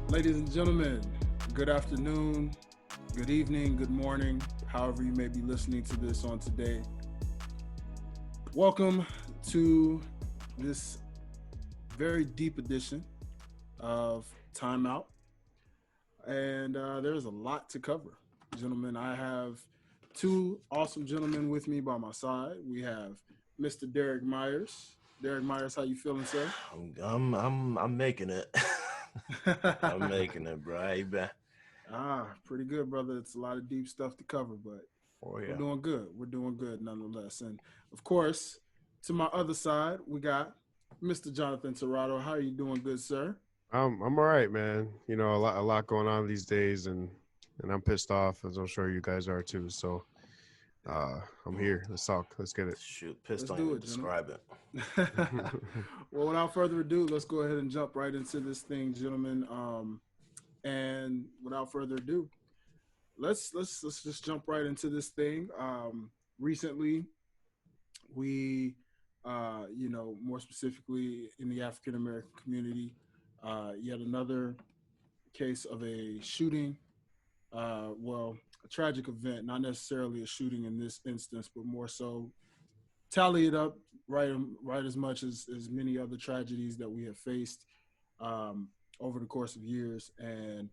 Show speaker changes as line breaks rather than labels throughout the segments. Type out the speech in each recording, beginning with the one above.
Ladies and gentlemen, good afternoon, good evening, good morning, however you may be listening to this on today. Welcome to this very deep edition of Timeout. And there's a lot to cover. Gentlemen, I have two awesome gentlemen with me by my side. We have Mr. Derrick Myers. Derrick Myers, how you feeling, sir?
I'm making it. I'm making it, bro. Hey, man.
Pretty good, brother. It's a lot of deep stuff to cover, but
Oh
we're
yeah.
doing good. We're doing good nonetheless. And of course, to my other side, we got Mr. Jonathan Torado. How are you doing, good sir?
I'm all right, man. You know, a lot going on these days, and I'm pissed off, as I'm sure you guys are too. So, I'm
Mm,
here. Let's talk. Let's get it.
shoot, pissed
Let's
don't
do
even
it, gentlemen.
describe it.
Well, without further ado, let's go ahead and jump right into this thing, gentlemen. And without further ado, let's just jump right into this thing. Recently, we, more specifically in the African American community, yet another case of a shooting. A tragic event, not necessarily a shooting in this instance, but more so tally it up right as much as many other tragedies that we have faced um, over the course of years. And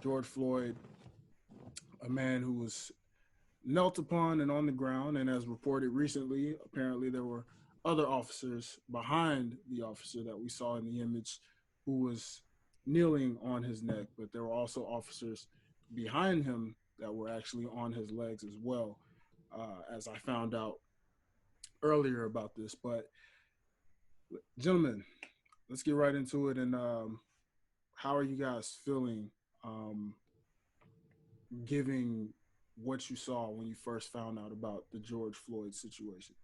George Floyd, a man who was knelt upon and on the ground, and as reported recently, apparently there were other officers behind the officer that we saw in the image who was kneeling on his neck, but there were also officers behind him that were actually on his legs as well, as I found out earlier about this. But, gentlemen, let's get right into it. And how are you guys feeling um, giving what you saw when you first found out about the George Floyd situation?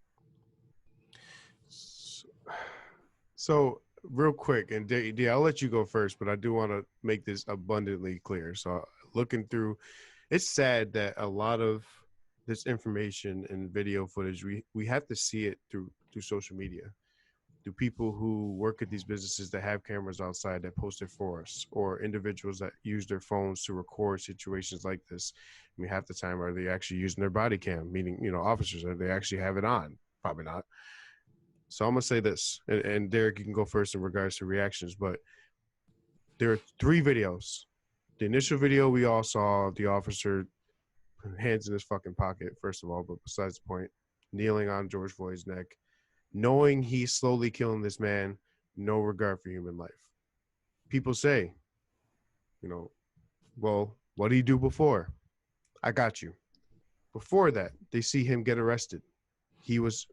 So, real quick, and D, I'll let you go first, but I do want to make this abundantly clear. So, looking through, it's sad that a lot of this information and video footage we have to see it through social media. Do people who work at these businesses that have cameras outside that post it for us, or individuals that use their phones to record situations like this? I mean, half the time, are they actually using their body cam? Meaning, officers, are they actually have it on? Probably not. So I'm gonna say this, and Derrick, you can go first in regards to reactions. But there are three videos. The initial video we all saw the officer, hands in his fucking pocket, first of all, but besides the point, kneeling on George Floyd's neck, knowing he's slowly killing this man, no regard for human life. People say, you know, well, what did he do before? I got you. Before that, they see him get arrested. He was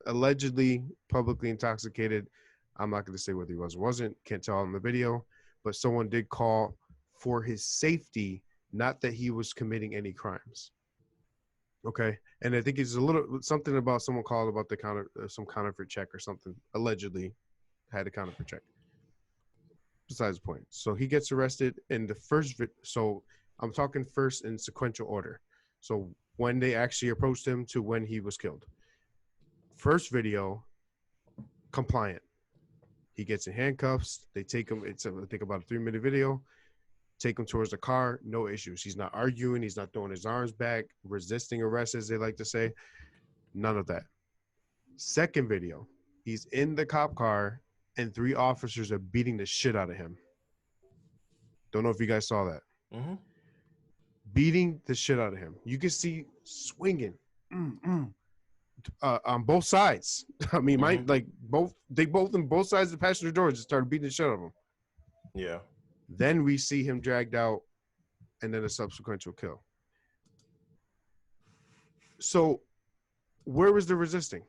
allegedly publicly intoxicated. I'm not going to say whether he was or wasn't. Can't tell in the video, but someone did call for his safety, not that he was committing any crimes. Okay, and I think it's a little something about someone called about the some counterfeit check or something. Allegedly, had a counterfeit check. Besides the point. So he gets arrested in the so I'm talking first in sequential order. So when they actually approached him to when he was killed. First video, compliant. He gets in handcuffs. They take him. It's I think about a 3-minute video. Take him towards the car. No issues. He's not arguing. He's not throwing his arms back, resisting arrest, as they like to say. None of that. Second video, he's in the cop car and 3 officers are beating the shit out of him. Don't know if you guys saw that.
Mm-hmm.
Beating the shit out of him. You can see swinging on both sides. I mean,
Mm-hmm.
they both on both sides of the passenger doors just started beating the shit out of him.
Yeah.
Then we see him dragged out, and then a subsequent kill. So, where was the resisting?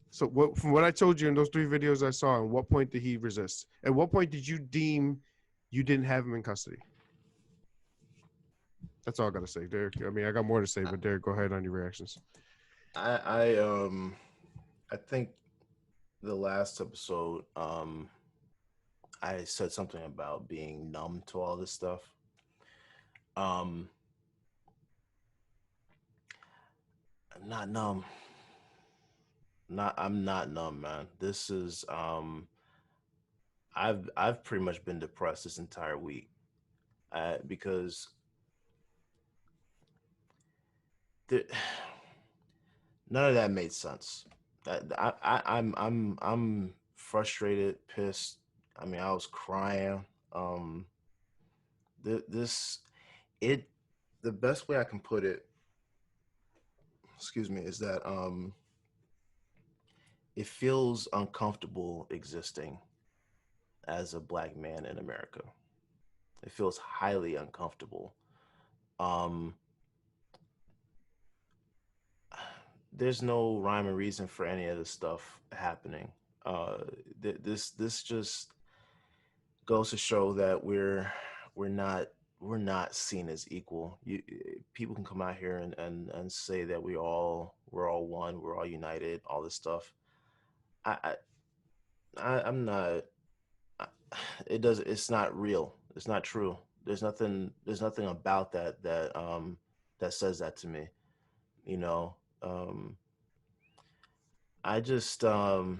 So, from what I told you in those 3 videos I saw, at what point did he resist? At what point did you deem you didn't have him in custody? That's all I got to say, Derrick. I mean, I got more to say, but Derrick, go ahead on your reactions.
I think the last episode, I said something about being numb to all this stuff. I'm not numb. I'm not numb, man. This is I've pretty much been depressed this entire week, because the, none of that made sense. I'm frustrated, pissed. I mean, I was crying. Um, this it the best way I can put it, excuse me, is that it feels uncomfortable existing as a black man in America. It feels highly uncomfortable. Um, there's no rhyme or reason for any of this stuff happening. Uh, this just goes to show that we're not we're not seen as equal. People can come out here and say that we're all one, we're all united, all this stuff. I, I'm not. It does. It's not real. It's not true. There's nothing. There's nothing about that says that to me. You know. I just I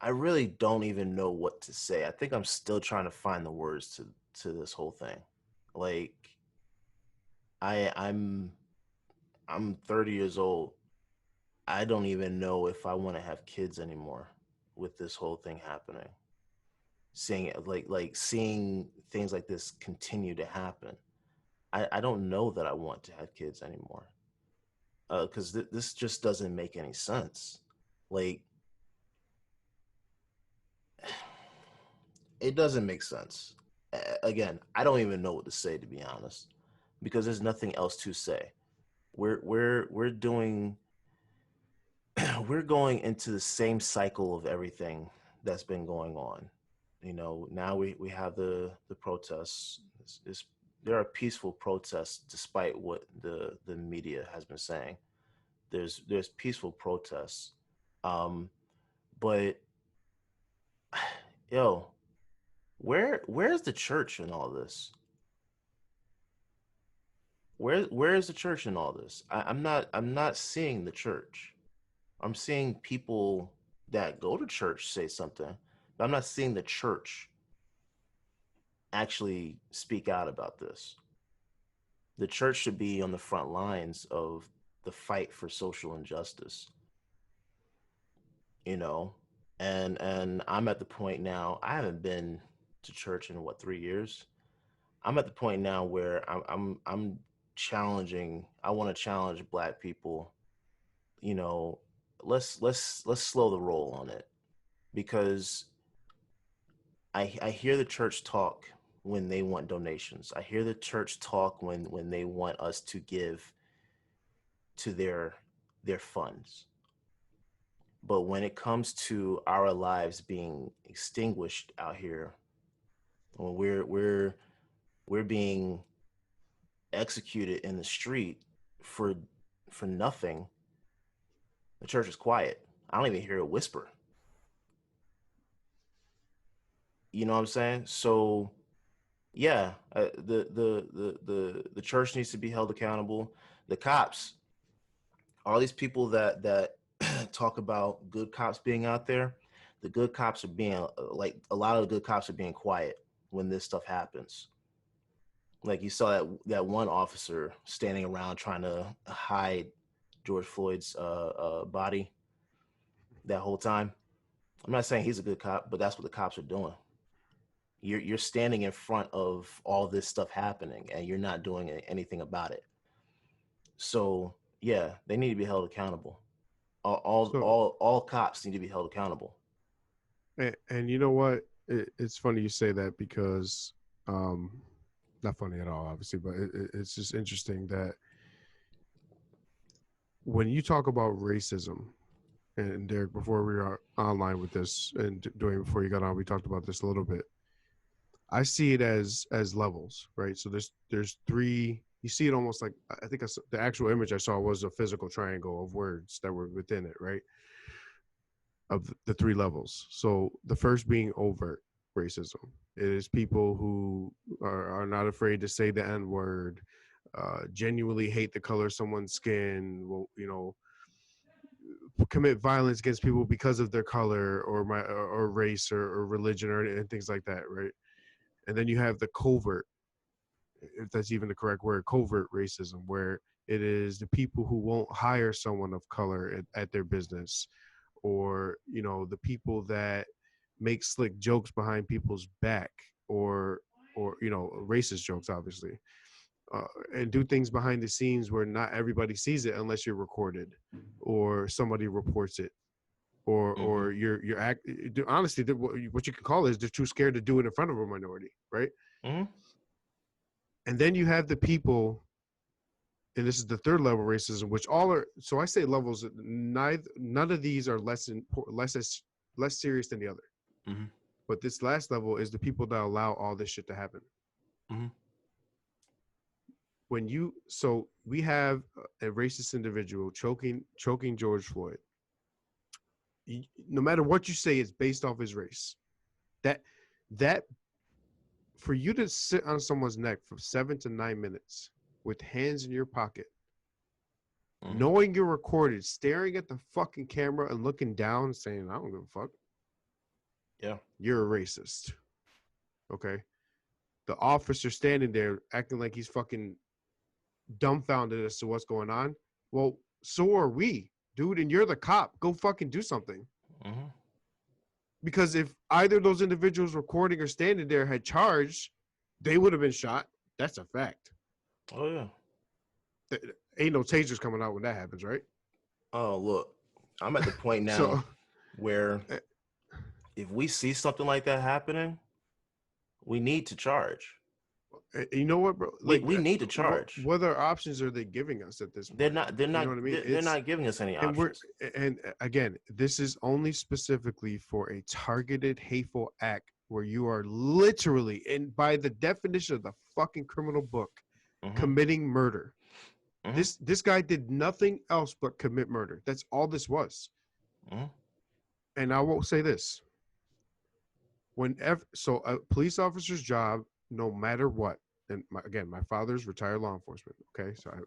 really don't even know what to say. I think I'm still trying to find the words to this whole thing. Like I I'm 30 years old. I don't even know if I want to have kids anymore with this whole thing happening. Seeing it seeing things like this continue to happen. I don't know that I want to have kids anymore. Because this just doesn't make any sense. Like it doesn't make sense. Again, I don't even know what to say, to be honest, because there's nothing else to say. We're doing we're going into the same cycle of everything that's been going on. You know, now we have the protests. There are peaceful protests despite what the media has been saying. There's peaceful protests, um, but yo, where's the church in all this? Where is the church in all this? I'm not seeing the church. I'm seeing people that go to church say something, but I'm not seeing the church actually speak out about this. The church should be on the front lines of the fight for social injustice, you know. And I'm at the point now. I haven't been to church in what 3 years. I'm at the point now where I'm challenging. I want to challenge Black people. You know, let's slow the roll on it, because I hear the church talk when they want donations. I hear the church talk when they want us to give to their funds. But when it comes to our lives being extinguished out here, when we're being executed in the street for for nothing, the church is quiet. I don't even hear a whisper. You know what I'm saying? So yeah, the church needs to be held accountable. The cops, all these people that talk about good cops being out there, the good cops are being like a lot of the good cops are being quiet when this stuff happens. Like you saw that one officer standing around trying to hide George Floyd's body that whole time. I'm not saying he's a good cop, but that's what the cops are doing. You're standing in front of all this stuff happening, and you're not doing anything about it. So yeah, they need to be held accountable.
So,
All cops need to be held accountable.
and you know what? It's funny you say that because, um, not funny at all, obviously, but it's just interesting that when you talk about racism, and Derrick, before we were online with this, and Dwayne, before you got on, we talked about this a little bit. I see it as levels, right? So there's three. You see it almost like, I think the actual image I saw was a physical triangle of words that were within it, right? Of the three levels. So the first being overt racism. It is people who are not afraid to say the N word, genuinely hate the color of someone's skin. Well, commit violence against people because of their color or race or religion and things like that, right? And then you have the covert, if that's even the correct word, covert racism, where it is the people who won't hire someone of color at their business, or the people that make slick jokes behind people's back, or racist jokes, obviously, and do things behind the scenes where not everybody sees it unless you're recorded or somebody reports it, or you're honestly, what you can call it is they're too scared to do it in front of a minority, right?
Mm-hmm.
And then you have the people, and this is the third level racism, which all are, so I say levels, none of these are less serious than the other.
Mm-hmm.
But this last level is the people that allow all this shit to happen.
Mm-hmm.
So we have a racist individual choking George Floyd. No matter what you say, it's based off his race. That for you to sit on someone's neck for 7 to 9 minutes with hands in your pocket, knowing you're recorded, staring at the fucking camera and looking down, saying, "I don't give a fuck."
Yeah,
you're a racist. Okay, the officer standing there acting like he's fucking dumbfounded as to what's going on. Well, so are we, dude, and you're the cop. Go fucking do something.
Mm-hmm.
Because if either of those individuals recording or standing there had charged, they would have been shot. That's a fact.
Oh yeah.
Ain't no tasers coming out when that happens, right?
Oh look, I'm at the point now where if we see something like that happening, we need to charge.
You know what, bro?
Like, we need to charge.
What other options are they giving us at this point?
They're not.
You know what I mean?
They're not giving us any options.
And again, this is only specifically for a targeted hateful act where you are literally, and by the definition of the fucking criminal book, committing murder. Mm-hmm. This guy did nothing else but commit murder. That's all this was. Mm-hmm. And I will say this: so a police officer's job, no matter what, and my father's retired law enforcement. Okay, so I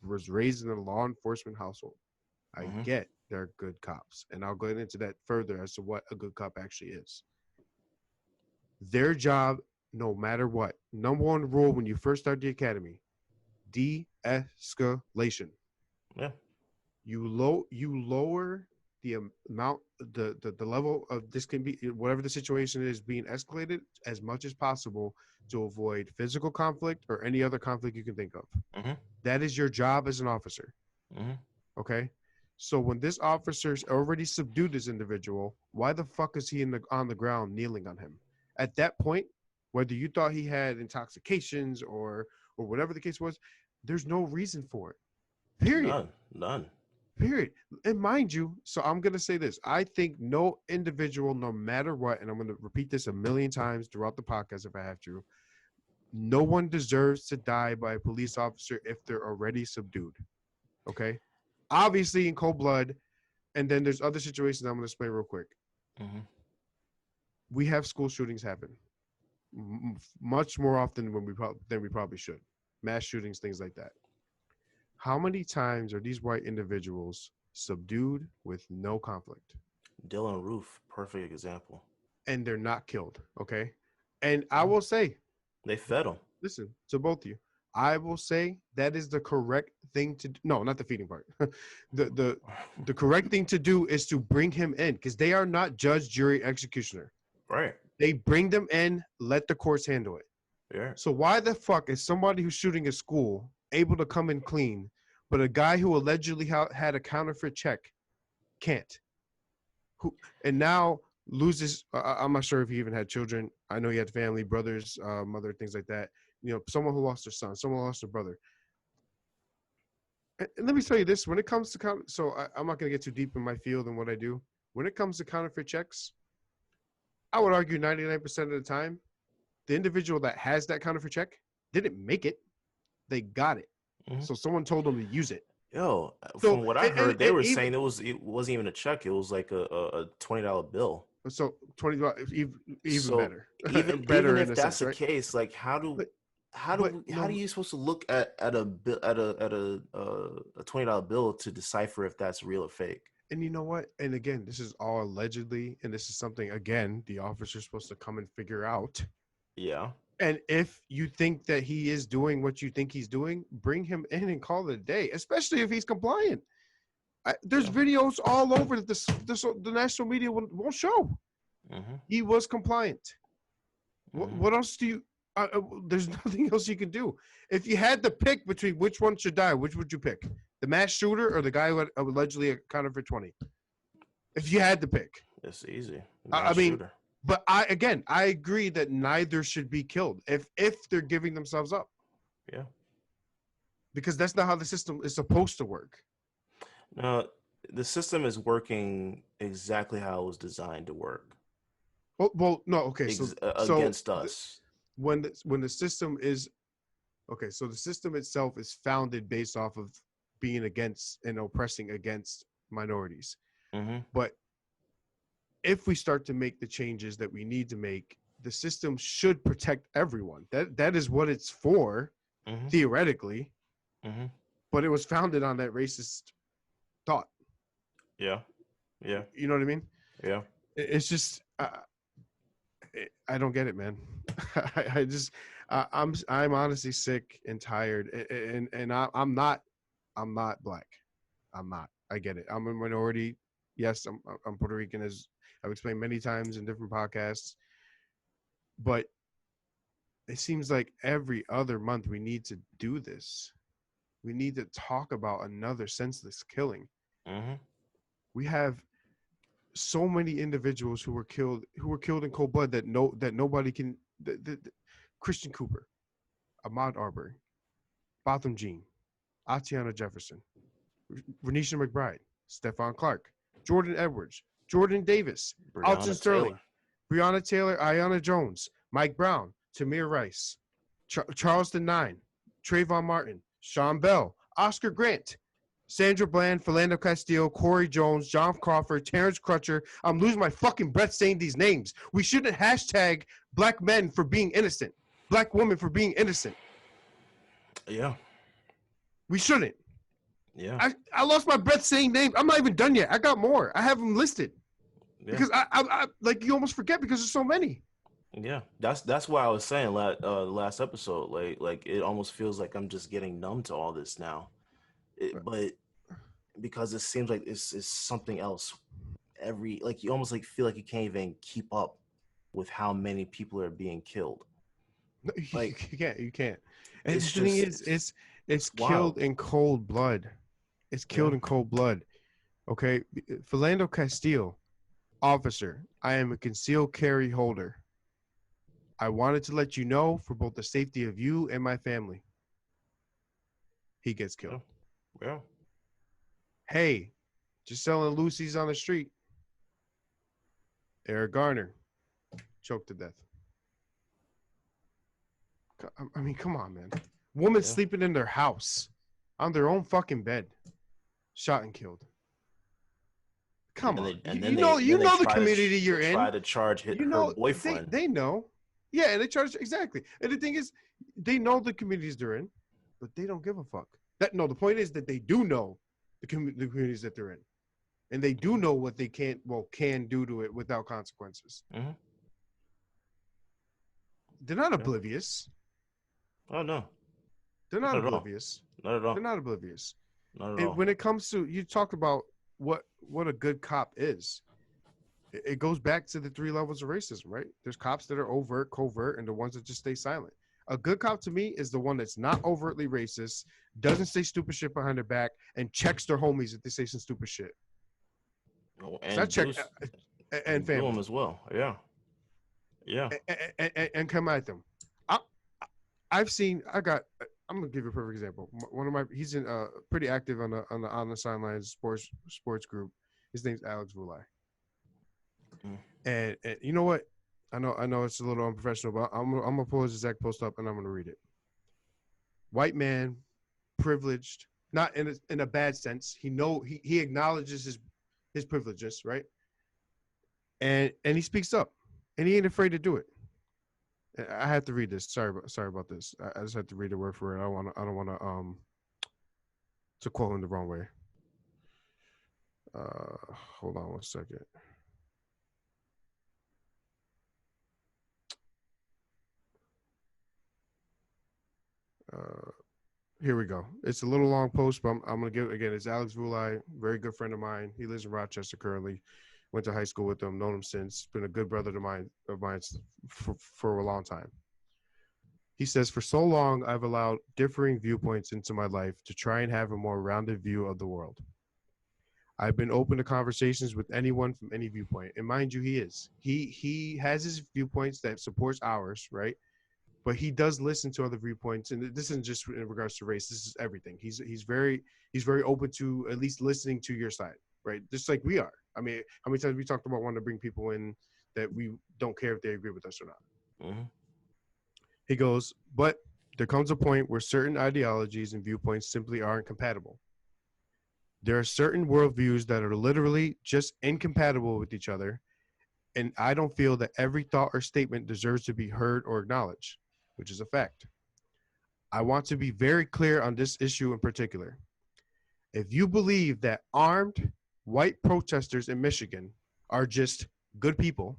was raised in a law enforcement household. I get they're good cops, and I'll go into that further as to what a good cop actually is. Their job, no matter what, number one rule when you first start the academy: de-escalation.
Yeah,
you lower the amount, the level of this can be, whatever the situation is, being escalated as much as possible to avoid physical conflict or any other conflict you can think of. Mm-hmm. That is your job as an officer. Mm-hmm. Okay, so when this officer's already subdued this individual, why the fuck is he on the ground kneeling on him? At that point, whether you thought he had intoxications or whatever the case was, there's no reason for it. Period.
None.
Period. And mind you, so I'm going to say this. I think no individual, no matter what, and I'm going to repeat this a million times throughout the podcast if I have to, no one deserves to die by a police officer if they're already subdued. Okay? Obviously in cold blood, and then there's other situations I'm going to explain real quick. Mm-hmm. We have school shootings happen much more often than we probably should. Mass shootings, things like that. How many times are these white individuals subdued with no conflict?
Dylan Roof, perfect example.
And they're not killed, okay? And I will say,
they fed them.
Listen, to both of you, I will say that is the correct thing to do. No, not the feeding part. the correct thing to do is to bring him in, because they are not judge, jury, executioner.
Right.
They bring them in, let the courts handle it.
Yeah.
So why the fuck is somebody who's shooting a school able to come in clean, but a guy who allegedly had a counterfeit check can't? And now loses. I'm not sure if he even had children. I know he had family, brothers, mother, things like that. Someone who lost their son, someone who lost their brother. And let me tell you this: when it comes to I'm not going to get too deep in my field and what I do. When it comes to counterfeit checks, I would argue 99% of the time, the individual that has that counterfeit check didn't make it; they got it. Mm-hmm. So someone told them to use it.
Yo, from what I heard, they were saying it wasn't even a check; it was like a $20 bill.
So $20, even better.
Even
better
if that's the case, like how do you supposed to look at a $20 bill to decipher if that's real or fake?
And you know what? And again, this is all allegedly, and this is something again the officer's supposed to come and figure out.
Yeah.
And if you think that he is doing what you think he's doing, bring him in and call it a day, especially if he's compliant. There's
Yeah.
videos all over that the national media won't show.
Mm-hmm.
He was compliant.
Mm-hmm.
What else do you? There's nothing else you can do. If you had to pick between which one should die, which would you pick? The mass shooter or the guy who allegedly accounted for 20? If you had to pick,
It's easy.
I
Mass
mean,
shooter.
but I agree that neither should be killed if they're giving themselves up.
Yeah.
Because that's not how the system is supposed to work.
No, the system is working exactly how it was designed to work.
Well, no, okay, so
against us.
When the system is okay, so the system itself is founded based off of being against and oppressing against minorities.
Mm-hmm.
But if we start to make the changes that we need to make, the system should protect everyone. That is what it's for, theoretically.
Mm-hmm.
But it was founded on that racist thought.
Yeah. Yeah.
You know what I mean?
Yeah.
It's just I don't get it, man. I'm honestly sick and tired, and I'm not black. I'm not. I get it. I'm a minority. Yes, I'm Puerto Rican, as I've explained many times in different podcasts. But it seems like every other month we need to do this. We need to talk about another senseless killing.
Mm-hmm.
We have so many individuals who were killed in cold blood that nobody can. Christian Cooper, Ahmaud Arbery, Botham Jean, Atiana Jefferson, Renisha McBride, Stephon Clark, Jordan Edwards, Jordan Davis, Alton Sterling, Breonna Taylor, Aiyana Jones, Mike Brown, Tamir Rice, Charleston 9, Trayvon Martin, Sean Bell, Oscar Grant, Sandra Bland, Philando Castile, Corey Jones, John Crawford, Terrence Crutcher. I'm losing my fucking breath saying these names. We shouldn't hashtag black men for being innocent, black women for being innocent.
Yeah.
We shouldn't.
Yeah.
I lost my breath saying names. I'm not even done yet. I got more. I have them listed. Yeah. Because I like you almost forget because there's so many.
Yeah, that's why I was saying last episode, like it almost feels like I'm just getting numb to all this now. But because it seems like it's something else. You almost like feel like you can't even keep up with how many people are being killed.
No,
Like
you can't. And the thing is, it's killed in cold blood. It's killed in cold blood. Okay, Philando Castile, officer. I am a concealed carry holder. I wanted to let you know for both the safety of you and my family. He gets killed.
Yeah.
Hey, just selling Lucy's on the street. Eric Garner, choked to death. I mean, come on, man. Woman sleeping in their house on their own fucking bed, shot and killed. Come on. You know the community you're in.
Try to charge her boyfriend.
They know. Yeah, and they charge exactly. And the thing is, they know the communities they're in, but they don't give a fuck. The point is that they do know the communities that they're in, and they do know what they can do to it without consequences.
Mm-hmm.
They're not oblivious.
Oh no,
they're not oblivious.
Not at all.
They're not oblivious.
Not at all.
When it comes to, you talked about what a good cop is. It goes back to the 3 levels of racism, right? There's cops that are overt, covert, and the ones that just stay silent. A good cop to me is the one that's not overtly racist, doesn't say stupid shit behind their back, and checks their homies if they say some stupid shit.
And
and family
as well. Yeah. Yeah.
And come at them. I'm gonna give you a perfect example. He's pretty active on the sidelines sports group. His name's Alex Vulai. And you know what? I know it's a little unprofessional, but I'm gonna pull his exact post up and I'm gonna read it. White man, privileged, not in a bad sense. He acknowledges his privileges, right? And he speaks up, and he ain't afraid to do it. I have to read this. Sorry about this. I just have to read it word for word. I don't want to quote him the wrong way. Hold on one second. Uh, Here we go. It's a little long post, but I'm going to give again. It's Alex Vulai, very good friend of mine. He lives in Rochester currently. Went to high school with him, known him since. Been a good brother of mine for a long time. He says, for so long, I've allowed differing viewpoints into my life to try and have a more rounded view of the world. I've been open to conversations with anyone from any viewpoint. And mind you, he is. He has his viewpoints that supports ours, right? But he does listen to other viewpoints, and this isn't just in regards to race. This is everything. He's very open to at least listening to your side, right? Just like we are. I mean, how many times we talked about wanting to bring people in that we don't care if they agree with us or not.
Mm-hmm.
He goes, but there comes a point where certain ideologies and viewpoints simply aren't compatible. There are certain worldviews that are literally just incompatible with each other, and I don't feel that every thought or statement deserves to be heard or acknowledged, which is a fact. I want to be very clear on this issue in particular. If you believe that armed white protesters in Michigan are just good people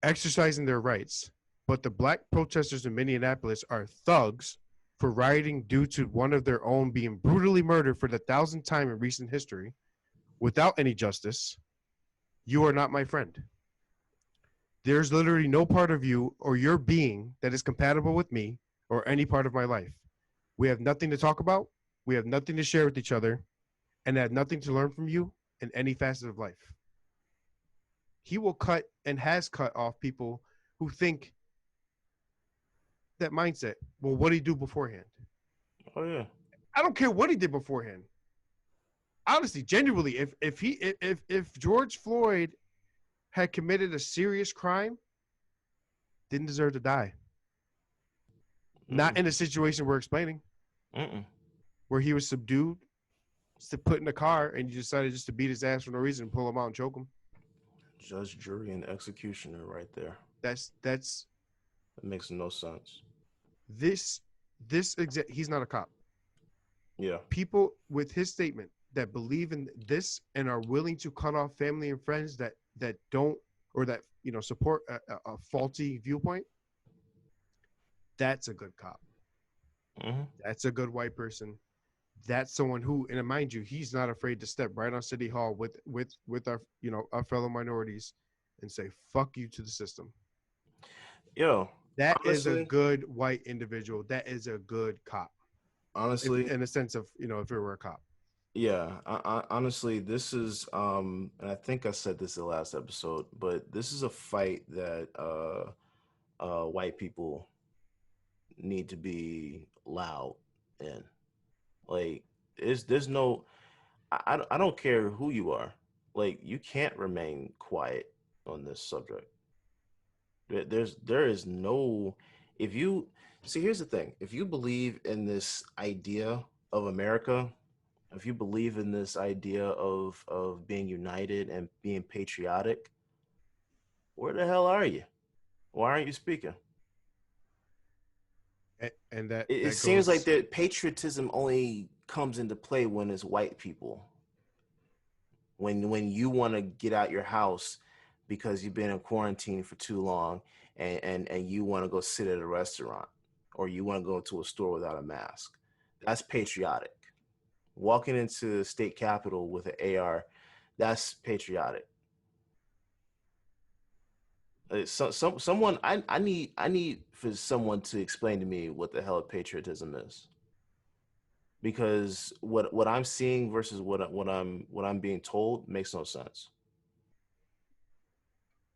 exercising their rights, but the black protesters in Minneapolis are thugs for rioting due to one of their own being brutally murdered for the 1,000th time in recent history without any justice, you are not my friend. There's literally no part of you or your being that is compatible with me or any part of my life. We have nothing to talk about. We have nothing to share with each other, and have nothing to learn from you in any facet of life. He will cut and has cut off people who think that mindset. Well, what did he do beforehand?
Oh yeah.
I don't care what he did beforehand. Honestly, genuinely, if George Floyd had committed a serious crime, didn't deserve to die. Not in a situation we're explaining, where he was subdued, put in a car, and you decided just to beat his ass for no reason, pull him out and choke him.
Judge, jury, and executioner, right there.
That
makes no sense.
He's not a cop.
Yeah.
People with his statement that believe in this and are willing to cut off family and friends that don't, or that support a faulty viewpoint, that's a good cop.
Mm-hmm.
That's a good white person. That's someone who, and mind you, he's not afraid to step right on City Hall with our our fellow minorities and say "fuck you" to the system.
Yo,
that honestly, is a good white individual. That is a good cop.
Honestly,
in the sense of if it were a cop.
Yeah, honestly, this is and I think I said this in the last episode, but this is a fight that white people need to be loud in. Like, there's no, I don't care who you are. Like, you can't remain quiet on this subject. There is no, if you see, here's the thing: if you believe in this idea of America, if you believe in this idea of being united and being patriotic, where the hell are you? Why aren't you speaking?
And that
it seems like that patriotism only comes into play when it's white people. When you want to get out your house because you've been in quarantine for too long, and you want to go sit at a restaurant, or you want to go to a store without a mask, that's patriotic. Walking into the state capitol with an AR, that's patriotic. Someone I need for someone to explain to me what the hell patriotism is, because what I'm seeing versus what I'm being told makes no sense.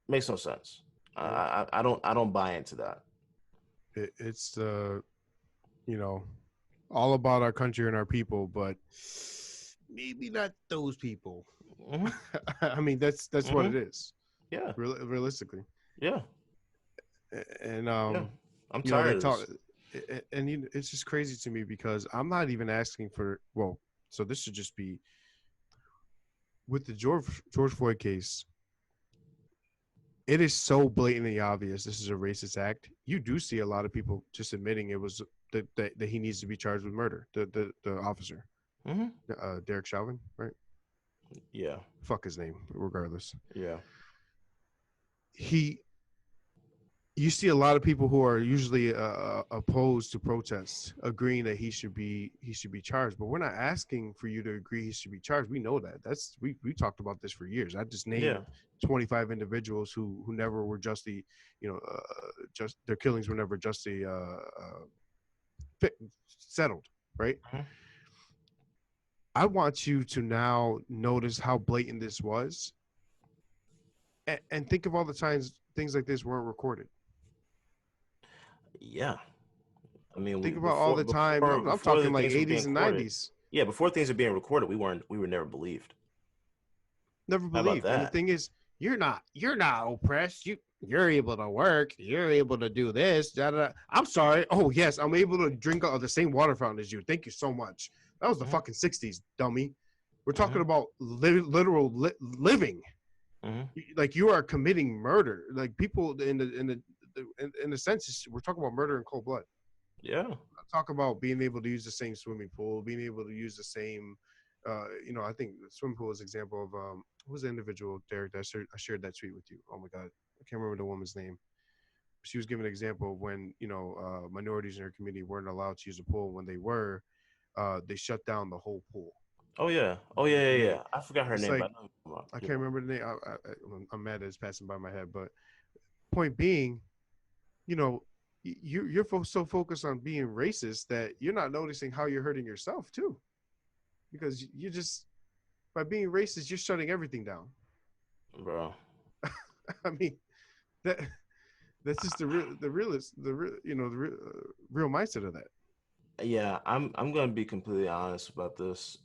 Makes no sense. I don't buy into that.
It's all about our country and our people, but maybe not those people.
Mm-hmm.
I mean, that's mm-hmm. what it is.
Yeah.
Realistically.
Yeah.
And
yeah. I'm tired of
this. And it's just crazy to me because I'm not even asking for, so this should just be with the George Floyd case. It is so blatantly obvious this is a racist act. You do see a lot of people just admitting it was that he needs to be charged with murder, the officer. Derrick Chauvin, right?
Yeah.
Fuck his name, regardless.
Yeah.
You see a lot of people who are usually opposed to protests agreeing that he should be charged, but we're not asking for you to agree he should be charged. We know that. That's we talked about this for years. I just named
Yeah.
25 individuals who never were justly, just their killings were never justly settled, right?
Mhm.
I want you to now notice how blatant this was, and think of all the times things like this weren't recorded.
Yeah. I mean,
Think about all the times. I'm
before the
talking like
things were being
80s and
recorded.
90s.
Yeah, before things were being recorded, we were never believed.
Never
How about
believed. And the
that?
thing is, you're not oppressed. You're able to work. You're able to do this. Da, da, da. I'm sorry. Oh yes, I'm able to drink out of the same water fountain as you. Thank you so much. That was the
Hmm.
fucking 60s, dummy. We're talking
Hmm.
about literal living.
Hmm.
Like you are committing murder. Like people in the sense, we're talking about murder in cold blood.
Yeah.
Talk about being able to use the same swimming pool, being able to use the same, I think the swimming pool is an example of who was the individual, Derrick, that I shared that tweet with you. Oh my God, I can't remember the woman's name. She was giving an example of when minorities in her community weren't allowed to use the pool. When they were, they shut down the whole pool.
Oh yeah. Oh yeah. Yeah.
And
Yeah. I forgot her
it's
name,
like,
but I know who you're talking
I
about.
can't remember the name. I'm mad that it's passing by my head, but point being, you know, you're so focused on being racist that you're not noticing how you're hurting yourself too, because you just by being racist you're shutting everything down.
Bro.
I mean that that's just the realist the real real mindset of that.
Yeah, I'm gonna be completely honest about this.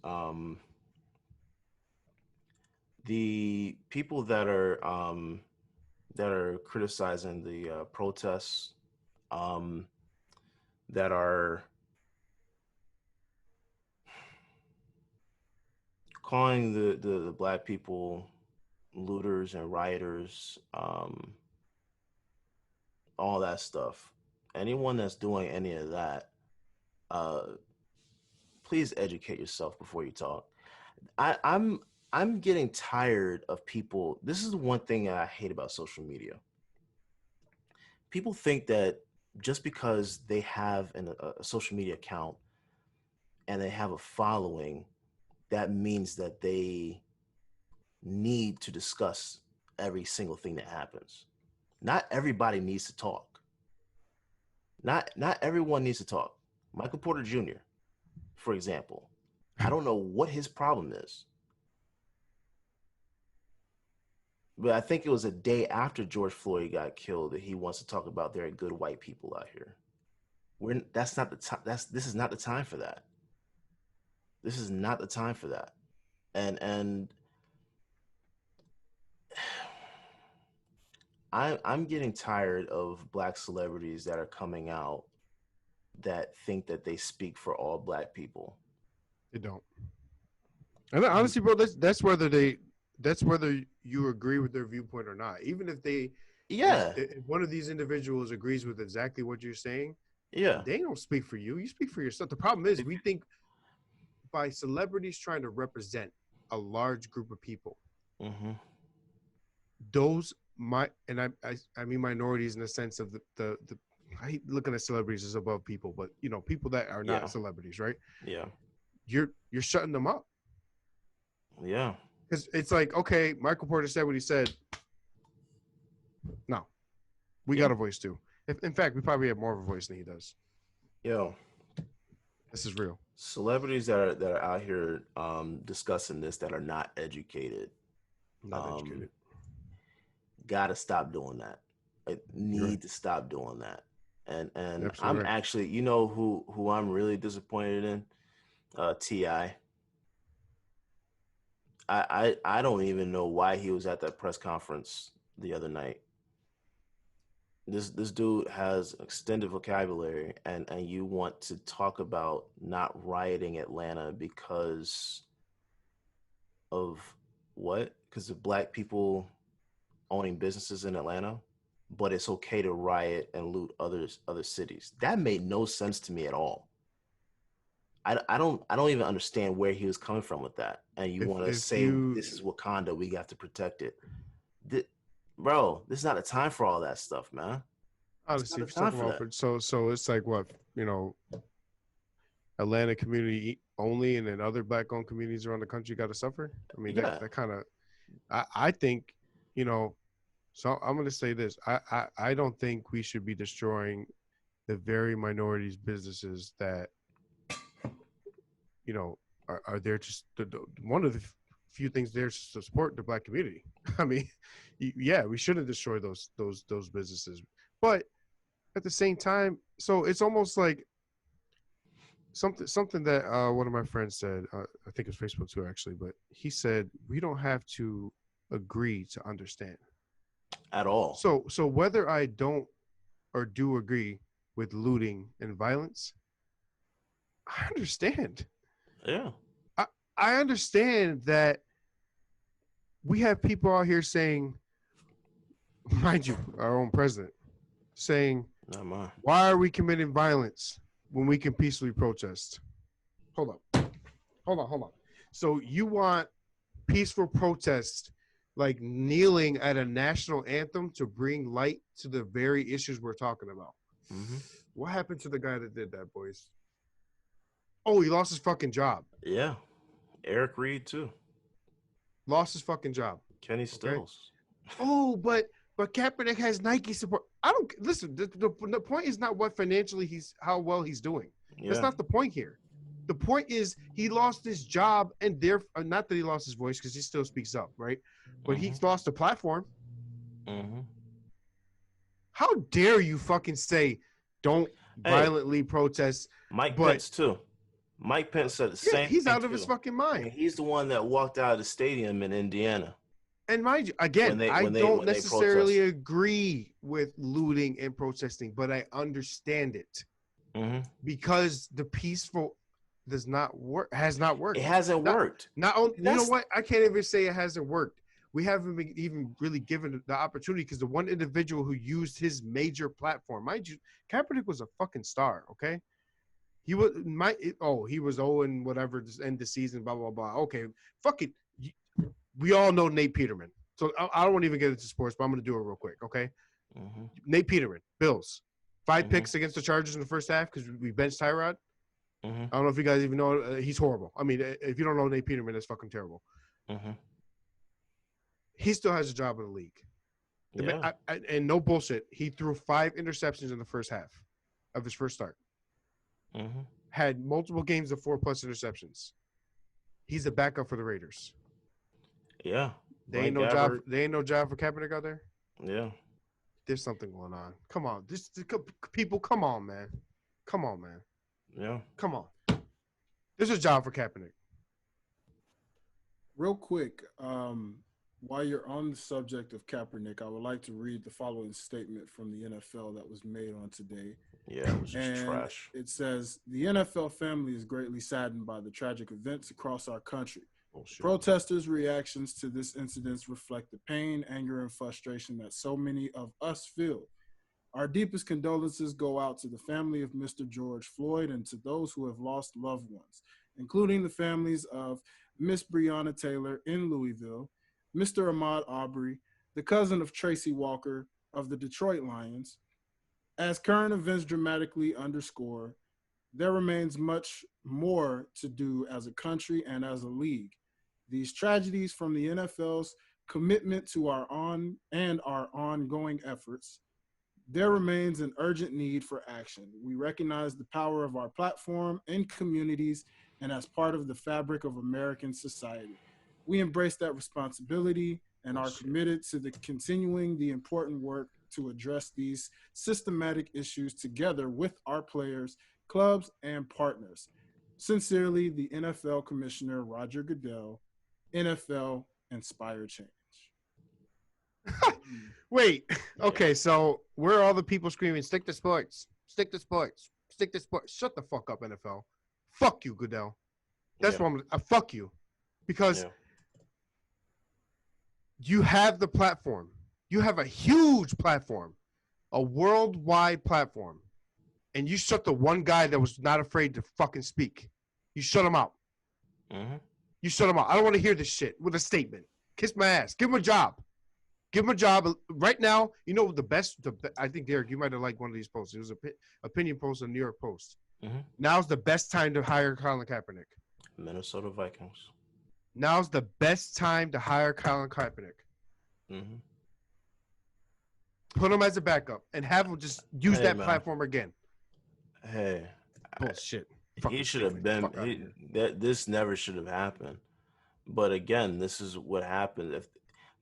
The people that are criticizing the protests, um, that are calling the black people looters and rioters, all that stuff. Anyone that's doing any of that, uh, please educate yourself before you talk. I, I'm I'm getting tired of people. This is the one thing that I hate about social media. People think that just because they have a social media account and they have a following, that means that they need to discuss every single thing that happens. Not everybody needs to talk. Not everyone needs to talk. Michael Porter Jr., for example, I don't know what his problem is, but I think it was a day after George Floyd got killed that he wants to talk about there are good white people out here. That's not the time. This is not the time for that. This is not the time for that. And I'm getting tired of black celebrities that are coming out that think that they speak for all black people.
They don't. And honestly, bro, that's whether you agree with their viewpoint or not. Even if they
Yeah,
if one of these individuals agrees with exactly what you're saying,
yeah,
they don't speak for you. You speak for yourself. The problem is we think by celebrities trying to represent a large group of people,
mm-hmm.
those I mean minorities in the sense of the I hate looking at celebrities as above people, but people that are
Yeah,
not celebrities, right?
yeah,
You're shutting them up
yeah,
because it's like, okay, Michael Porter said what he said. No, we
yeah.
got a voice too. In fact, we probably have more of a voice than he does.
Yo,
This is real.
celebrities that are out here discussing this that are not educated,
Not
um,
educated.
gotta stop doing that. I
You're right.
need to stop doing that. And
Absolutely
I'm
right.
actually, who I'm really disappointed in, Ti. I don't even know why he was at that press conference the other night. This dude has extended vocabulary, and you want to talk about not rioting Atlanta because of what? Because of black people owning businesses in Atlanta, but it's okay to riot and loot other cities. That made no sense to me at all. I don't even understand where he was coming from with that. And you want to say this is Wakanda, we got to protect it. Bro, this is not a time for all that stuff, man.
Honestly, if you're talking about, so it's like what, Atlanta community only, and then other black-owned communities around the country got to suffer. I mean, that kind of, I think, so I'm going to say this. I don't think we should be destroying the very minorities businesses that, are there just one of the few things there to support the black community. I mean, yeah, we shouldn't destroy those businesses, but at the same time, so it's almost like something that one of my friends said. I think it was Facebook too, actually, but he said we don't have to agree to understand
at all.
So whether I don't or do agree with looting and violence, I understand.
Yeah.
I understand that we have people out here saying, mind you, our own president, saying, why are we committing violence when we can peacefully protest? Hold on. So you want peaceful protests like kneeling at a national anthem to bring light to the very issues we're talking about.
Mm-hmm.
What happened to the guy that did that, boys? Oh, he lost his fucking job.
Yeah. Eric Reed, too.
Lost his fucking job.
Kenny Stills.
Okay? Oh, but Kaepernick has Nike support. I don't listen. The point is not what financially how well he's doing. Yeah. That's not the point here. The point is he lost his job, and not that he lost his voice because he still speaks up, right? But he's lost the platform.
Mm-hmm.
How dare you fucking say don't violently protest?
Mike Pence too. Mike Pence said the same.
He's out of his fucking mind.
He's the one that walked out of the stadium in Indiana.
And mind you, again, I don't necessarily agree with looting and protesting, but I understand it because the peaceful does not work. Has not worked.
It hasn't worked.
Not only, you know what? I can't even say it hasn't worked. We haven't been even really given the opportunity because the one individual who used his major platform, mind you, Kaepernick was a fucking star. Okay. He was he was 0 and whatever, just end the season, blah, blah, blah. Okay, fuck it. We all know Nate Peterman. So I don't want to even get into sports, but I'm going to do it real quick, okay? Mm-hmm. Nate Peterman, Bills. 5 picks against the Chargers in the first half because we benched Tyrod. Mm-hmm. I don't know if you guys even know. He's horrible. I mean, if you don't know Nate Peterman, that's fucking terrible. Mm-hmm. He still has a job in the league. Yeah. And no bullshit, he threw 5 interceptions in the first half of his first start. Mm-hmm. Had multiple games of 4+ interceptions. He's a backup for the Raiders.
Yeah,
they ain't no job. They ain't no job for Kaepernick out there.
Yeah,
there's something going on. Come on, people. Come on, man. Come on, man.
Yeah,
come on. There's a job for Kaepernick.
Real quick, while you're on the subject of Kaepernick, I would like to read the following statement from the NFL that was made on today.
Yeah, it was just trash.
It says, the NFL family is greatly saddened by the tragic events across our country. Bullshit. Protesters' reactions to this incident reflect the pain, anger, and frustration that so many of us feel. Our deepest condolences go out to the family of Mr. George Floyd and to those who have lost loved ones, including the families of Miss Breonna Taylor in Louisville, Mr. Ahmaud Arbery, the cousin of Tracy Walker of the Detroit Lions. As current events dramatically underscore, there remains much more to do as a country and as a league. These tragedies from the NFL's commitment to our ongoing efforts, there remains an urgent need for action. We recognize the power of our platform in communities and as part of the fabric of American society. We embrace that responsibility and are committed to continuing the important work to address these systematic issues together with our players, clubs, and partners. Sincerely, the NFL Commissioner Roger Goodell, NFL Inspire Change.
Wait, okay, so where are all the people screaming, stick to sports, stick to sports, stick to sports? Shut the fuck up, NFL. Fuck you, Goodell. That's what I'm fuck you. Because you have the platform. You have a huge platform, a worldwide platform, and you shut the one guy that was not afraid to fucking speak. You shut him out.
Mm-hmm.
You shut him out. I don't want to hear this shit with a statement. Kiss my ass. Give him a job. Give him a job right now. You know the best. I think Derrick, you might have liked one of these posts. It was an opinion post on New York Post.
Mm-hmm.
Now's the best time to hire Colin Kaepernick.
Minnesota Vikings.
Now's the best time to hire Colin Kaepernick.
Mm-hmm.
Put him as a backup and have him just use that platform again.
Hey,
bullshit.
He should have been. This never should have happened. But again, this is what happened.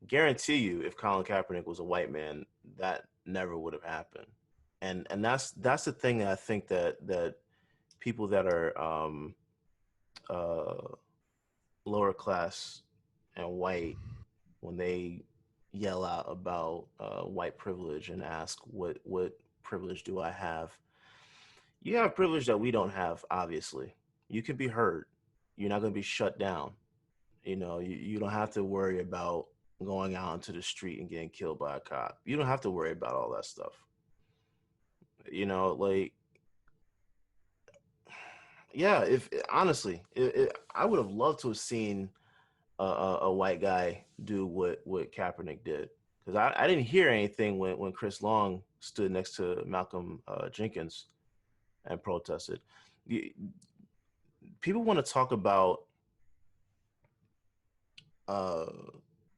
Guarantee you, if Colin Kaepernick was a white man, that never would have happened. And that's the thing that I think that people that are lower class and white, when they yell out about white privilege and ask what privilege do I have, you have privilege that we don't have. Obviously, you can be heard. You're not going to be shut down. You know, you don't have to worry about going out into the street and getting killed by a cop. You don't have to worry about all that stuff. You know, like, yeah, if honestly, I would have loved to have seen a white guy do what Kaepernick did, because I didn't hear anything when Chris Long stood next to Malcolm Jenkins and protested. People want to talk about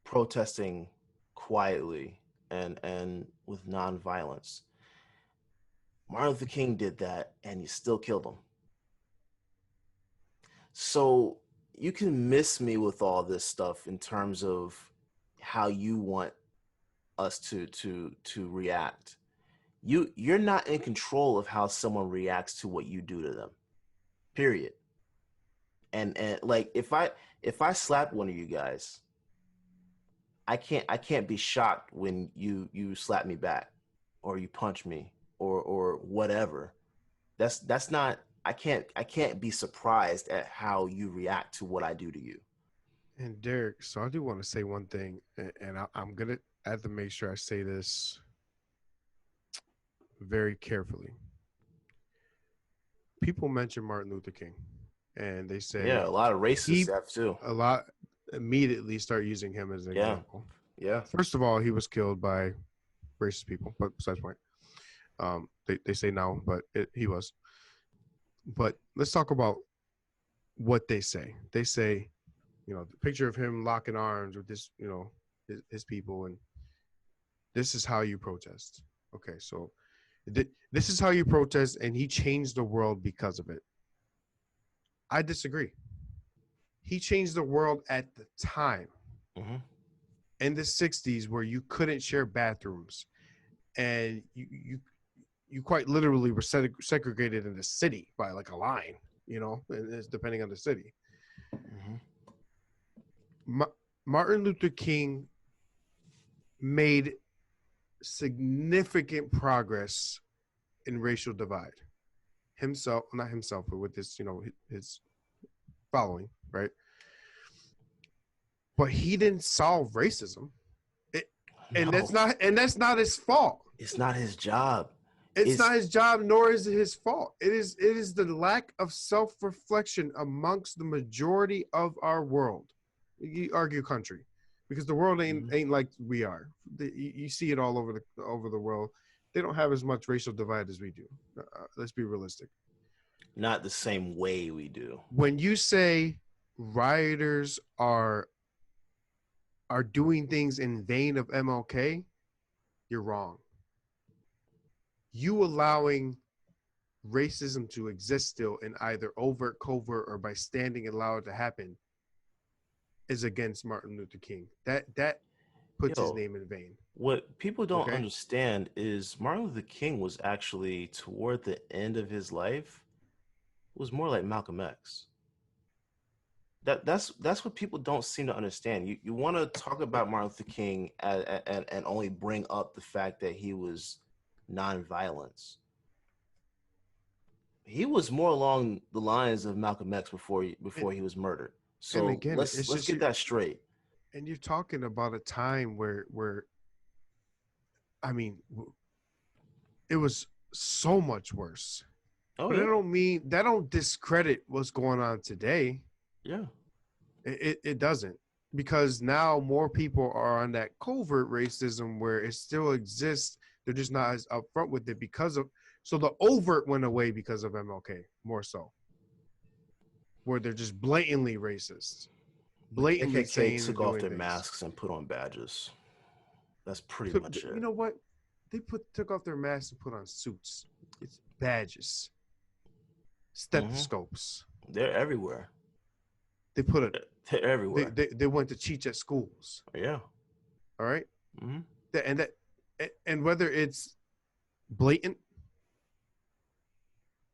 protesting quietly and with nonviolence. Martin Luther King did that, and you still killed him. So you can miss me with all this stuff in terms of how you want us to react. You're not in control of how someone reacts to what you do to them. Period. And like if I slap one of you guys, I can't be shocked when you slap me back or you punch me or whatever. That's not, I can't be surprised at how you react to what I do to you.
And Derrick, so I do want to say one thing, and I'm gonna have to make sure I say this very carefully. People mention Martin Luther King, and they say,
yeah, a lot of racists have too.
A lot immediately start using him as an example.
Yeah.
First of all, he was killed by racist people, but besides the point, they say no, but he was. But let's talk about what they say. They say, you know, the picture of him locking arms with this, you know, his people, and this is how you protest. Okay, so this is how you protest, and he changed the world because of it. I disagree. He changed the world at the time.
Mm-hmm.
In the 60s, where you couldn't share bathrooms, and you quite literally were segregated in the city by like a line, you know, it's depending on the city.
Mm-hmm.
Martin Luther King made significant progress in racial divide. Not himself, but with this, you know, his following, right? But he didn't solve racism. And that's not his fault.
It's not his job.
It's not his job, nor is it his fault. It is the lack of self-reflection amongst the majority of our world. You argue country, because the world ain't like we are. You see it all over the world. They don't have as much racial divide as we do. Let's be realistic.
Not the same way we do.
When you say rioters are doing things in vain of MLK, you're wrong. You allowing racism to exist still in either overt, covert, or by standing and allow it to happen is against Martin Luther King. That puts his name in vain.
What people don't understand is Martin Luther King was actually, toward the end of his life, was more like Malcolm X. That's what people don't seem to understand. You want to talk about Martin Luther King and only bring up the fact that he was nonviolence. He was more along the lines of Malcolm X before he was murdered. So again, let's get that straight.
And you're talking about a time where I mean, it was so much worse.
Oh
But
yeah.
that don't discredit what's going on today.
Yeah.
It doesn't, because now more people are on that covert racism where it still exists. They're just not as upfront with it because of, so the overt went away because of MLK more so, where they're just blatantly racist,
The
blatantly
KKK
saying and
took off
doing
their
things.
masks and put on badges. That's pretty much
You
it.
know what? They took off their masks and put on suits. It's badges, stethoscopes.
They're everywhere.
They put a
They're everywhere.
they went to teach at schools.
Yeah.
All right.
Mm-hmm.
And whether it's blatant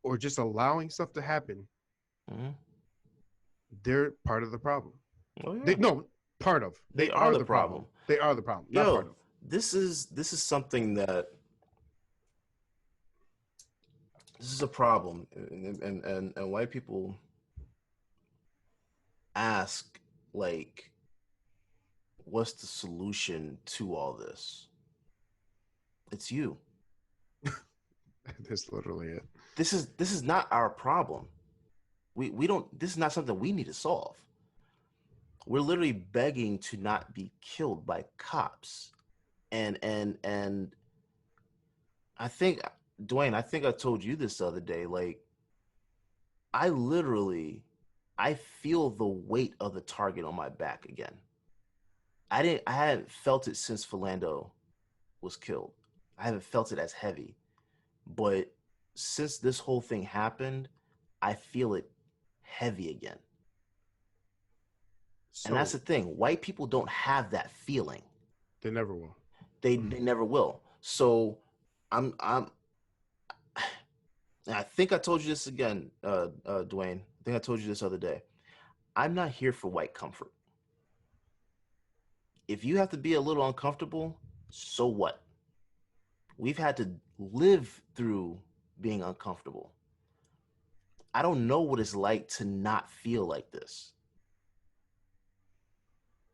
or just allowing stuff to happen,
Mm-hmm.
they're part of the problem.
Oh yeah.
They are the problem. They are the problem, not part
Yo,
of.
this is something that this is a problem, and white people ask, like, what's the solution to all this? It's you.
That's literally it.
This is not our problem. We don't. This is not something we need to solve. We're literally begging to not be killed by cops, and I think, Dwayne, I think I told you this the other day. Like, I literally, I feel the weight of the target on my back again. I hadn't felt it since Philando was killed. I haven't felt it as heavy, but since this whole thing happened, I feel it heavy again. And that's the thing. White people don't have that feeling.
They never will.
They never will. So I'm I think I told you this again, Dwayne. I think I told you this other day. I'm not here for white comfort. If you have to be a little uncomfortable, so what? We've had to live through being uncomfortable. I don't know what it's like to not feel like this.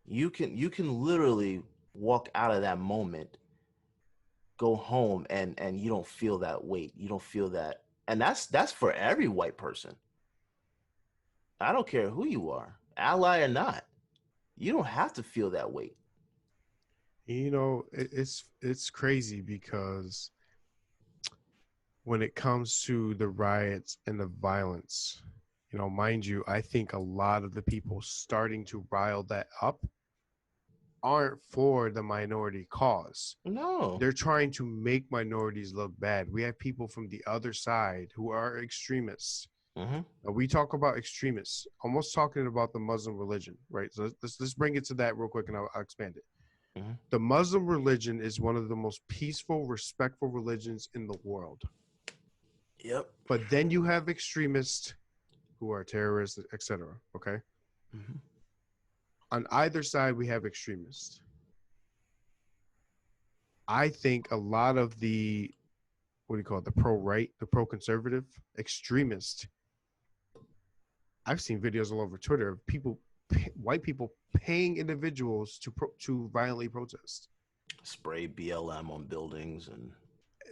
You can literally walk out of that moment, go home, and you don't feel that weight. You don't feel that. And that's for every white person. I don't care who you are, ally or not. You don't have to feel that weight.
You know, it's crazy because when it comes to the riots and the violence, you know, mind you, I think a lot of the people starting to rile that up aren't for the minority cause.
No.
They're trying to make minorities look bad. We have people from the other side who are extremists.
Mm-hmm.
Now, we talk about extremists, almost talking about the Muslim religion, right? So let's bring it to that real quick, and I'll expand it.
Mm-hmm.
The Muslim religion is one of the most peaceful, respectful religions in the world.
Yep.
But then you have extremists who are terrorists, etc. Okay.
Mm-hmm.
On either side, we have extremists. I think a lot of the, what do you call it, the pro-right, the pro-conservative extremists, I've seen videos all over Twitter of people, white people paying individuals to violently protest.
Spray BLM on buildings and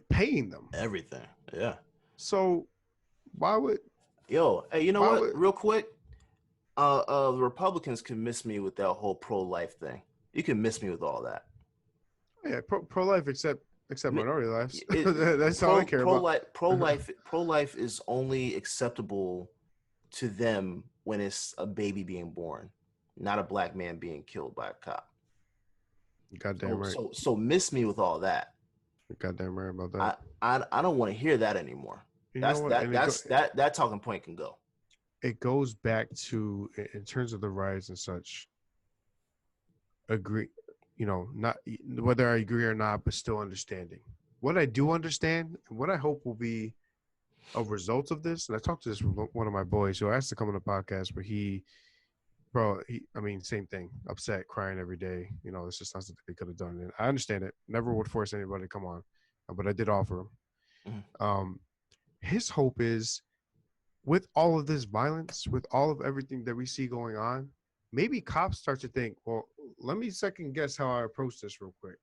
paying them.
Everything. Yeah.
So why would
hey, you know what? Real quick, the Republicans can miss me with that whole pro-life thing. You can miss me with all that.
Yeah, pro-life except minority lives. That's all I care about.
Pro-life is only acceptable to them when it's a baby being born, not a black man being killed by a cop.
Goddamn right.
So miss me with all that.
You're goddamn right about that.
I don't want to hear that anymore. That talking point can go.
It goes back to, in terms of the riots and such, agree, you know, not whether I agree or not, but still understanding. What I do understand, and what I hope will be a result of this, and I talked to this with one of my boys who asked to come on the podcast, but same thing, upset, crying every day. You know, it's just not something they could have done. And I understand it. Never would force anybody to come on, but I did offer him.
Mm-hmm.
His hope is, with all of this violence, with all of everything that we see going on, maybe cops start to think, well, let me second guess how I approach this real quick,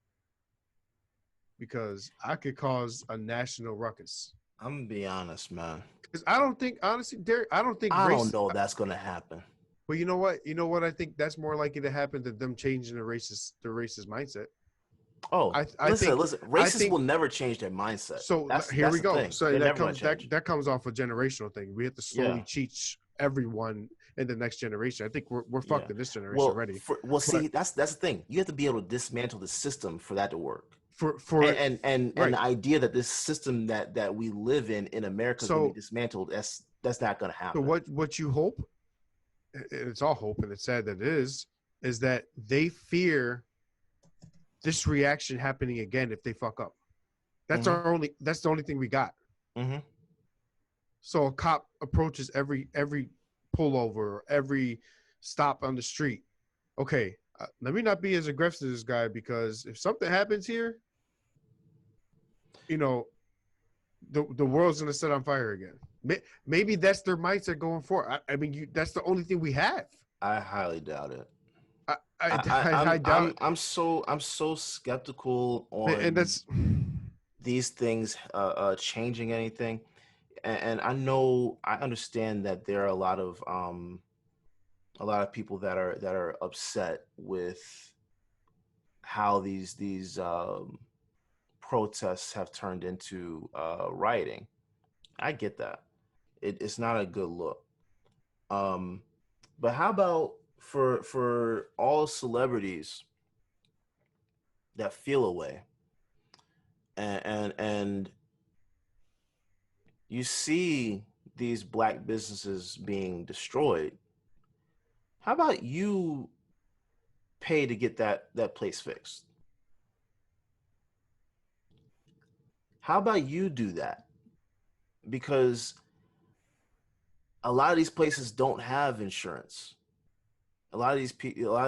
because I could cause a national ruckus.
I'm gonna be honest, man.
Because I don't think, honestly, Derek, I don't think
I
race.
don't know if that's gonna happen.
But you know what? You know what? I think that's more likely to happen than them changing the racist mindset.
Oh,
I think
racists will never change their mindset.
so. Here
That's
we
the
go.
thing.
So
They're
that
never
comes
gonna change.
that comes off a generational thing. We have to slowly
Yeah.
teach everyone in the next generation. I think we're fucked in this generation
Well,
already.
see, that's the thing. You have to be able to dismantle the system for that to work.
For
And
right.
the idea that this system that we live in America is going to be dismantled, that's not going to happen.
So what you hope, and it's all hope, and it's sad that it is that they fear this reaction happening again if they fuck up. That's that's the only thing we got.
Mm-hmm.
So a cop approaches every pullover or every stop on the street. Okay, let me not be as aggressive as this guy, because if something happens here, you know, the world's gonna set on fire again. Maybe that's their mindset going forward. I mean, that's the only thing we have.
I highly doubt it.
I doubt it.
I'm so skeptical on
and that's
these things changing anything. And I understand that there are a lot of people that are upset with how these protests have turned into rioting. I get that. It's not a good look. But how about for all celebrities that feel away, and you see these Black businesses being destroyed, how about you pay to get that place fixed? How about you do that? Because a lot of these places don't have insurance. A lot of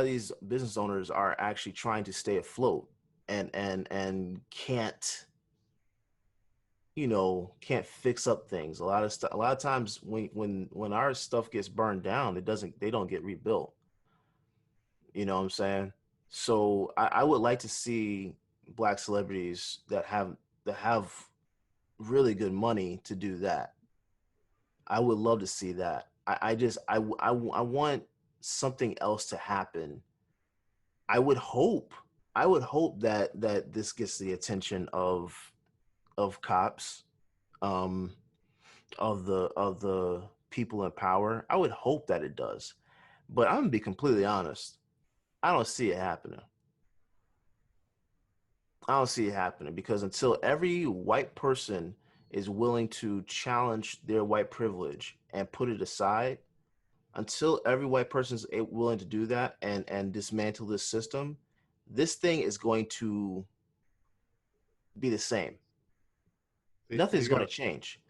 these business owners are actually trying to stay afloat and can't fix up things. A lot of times when our stuff gets burned down, they don't get rebuilt. You know what I'm saying? So I would like to see Black celebrities that have really good money to do that. I would love to see that. I want something else to happen. I would hope that this gets the attention of cops, of the people in power. I would hope that it does. But I'm gonna be completely honest. I don't see it happening. Because until every white person is willing to challenge their white privilege and put it aside, until every white person is willing to do that and dismantle this system, this thing is going to be the same. Nothing's going to change.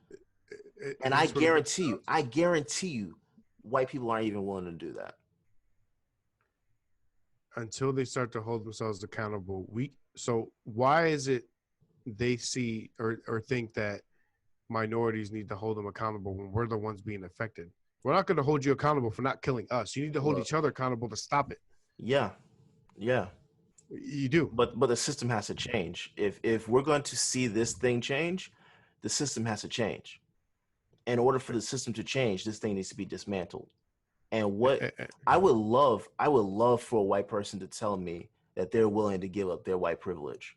And I guarantee you, white people aren't even willing to do that.
Until they start to hold themselves accountable. So why is it they see or think that minorities need to hold them accountable when we're the ones being affected? We're not going to hold you accountable for not killing us. You need to hold each other accountable to stop it.
Yeah.
You do.
But the system has to change. If we're going to see this thing change, the system has to change. In order for the system to change, this thing needs to be dismantled. And what I would love for a white person to tell me that they're willing to give up their white privilege.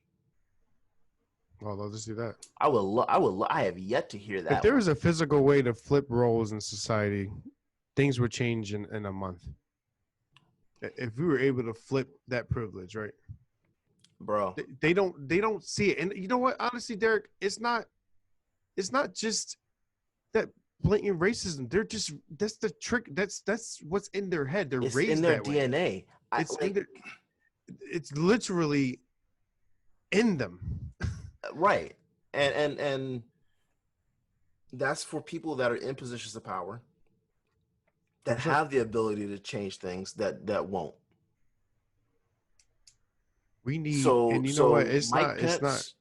Well, I'd love to see that.
I have yet to hear that.
If there was a physical way to flip roles in society, things would change in a month. If we were able to flip that privilege, right?
Bro.
They don't see it. And you know what? Honestly, Derrick, it's not just that blatant racism. That's the trick. That's what's in their head. They're raised
in their
that
DNA.
Way. It's literally in them.
Right. And that's for people that are in positions of power, that have the ability to change things that won't.
We need, and you know what? It's
Mike
not.
Pence,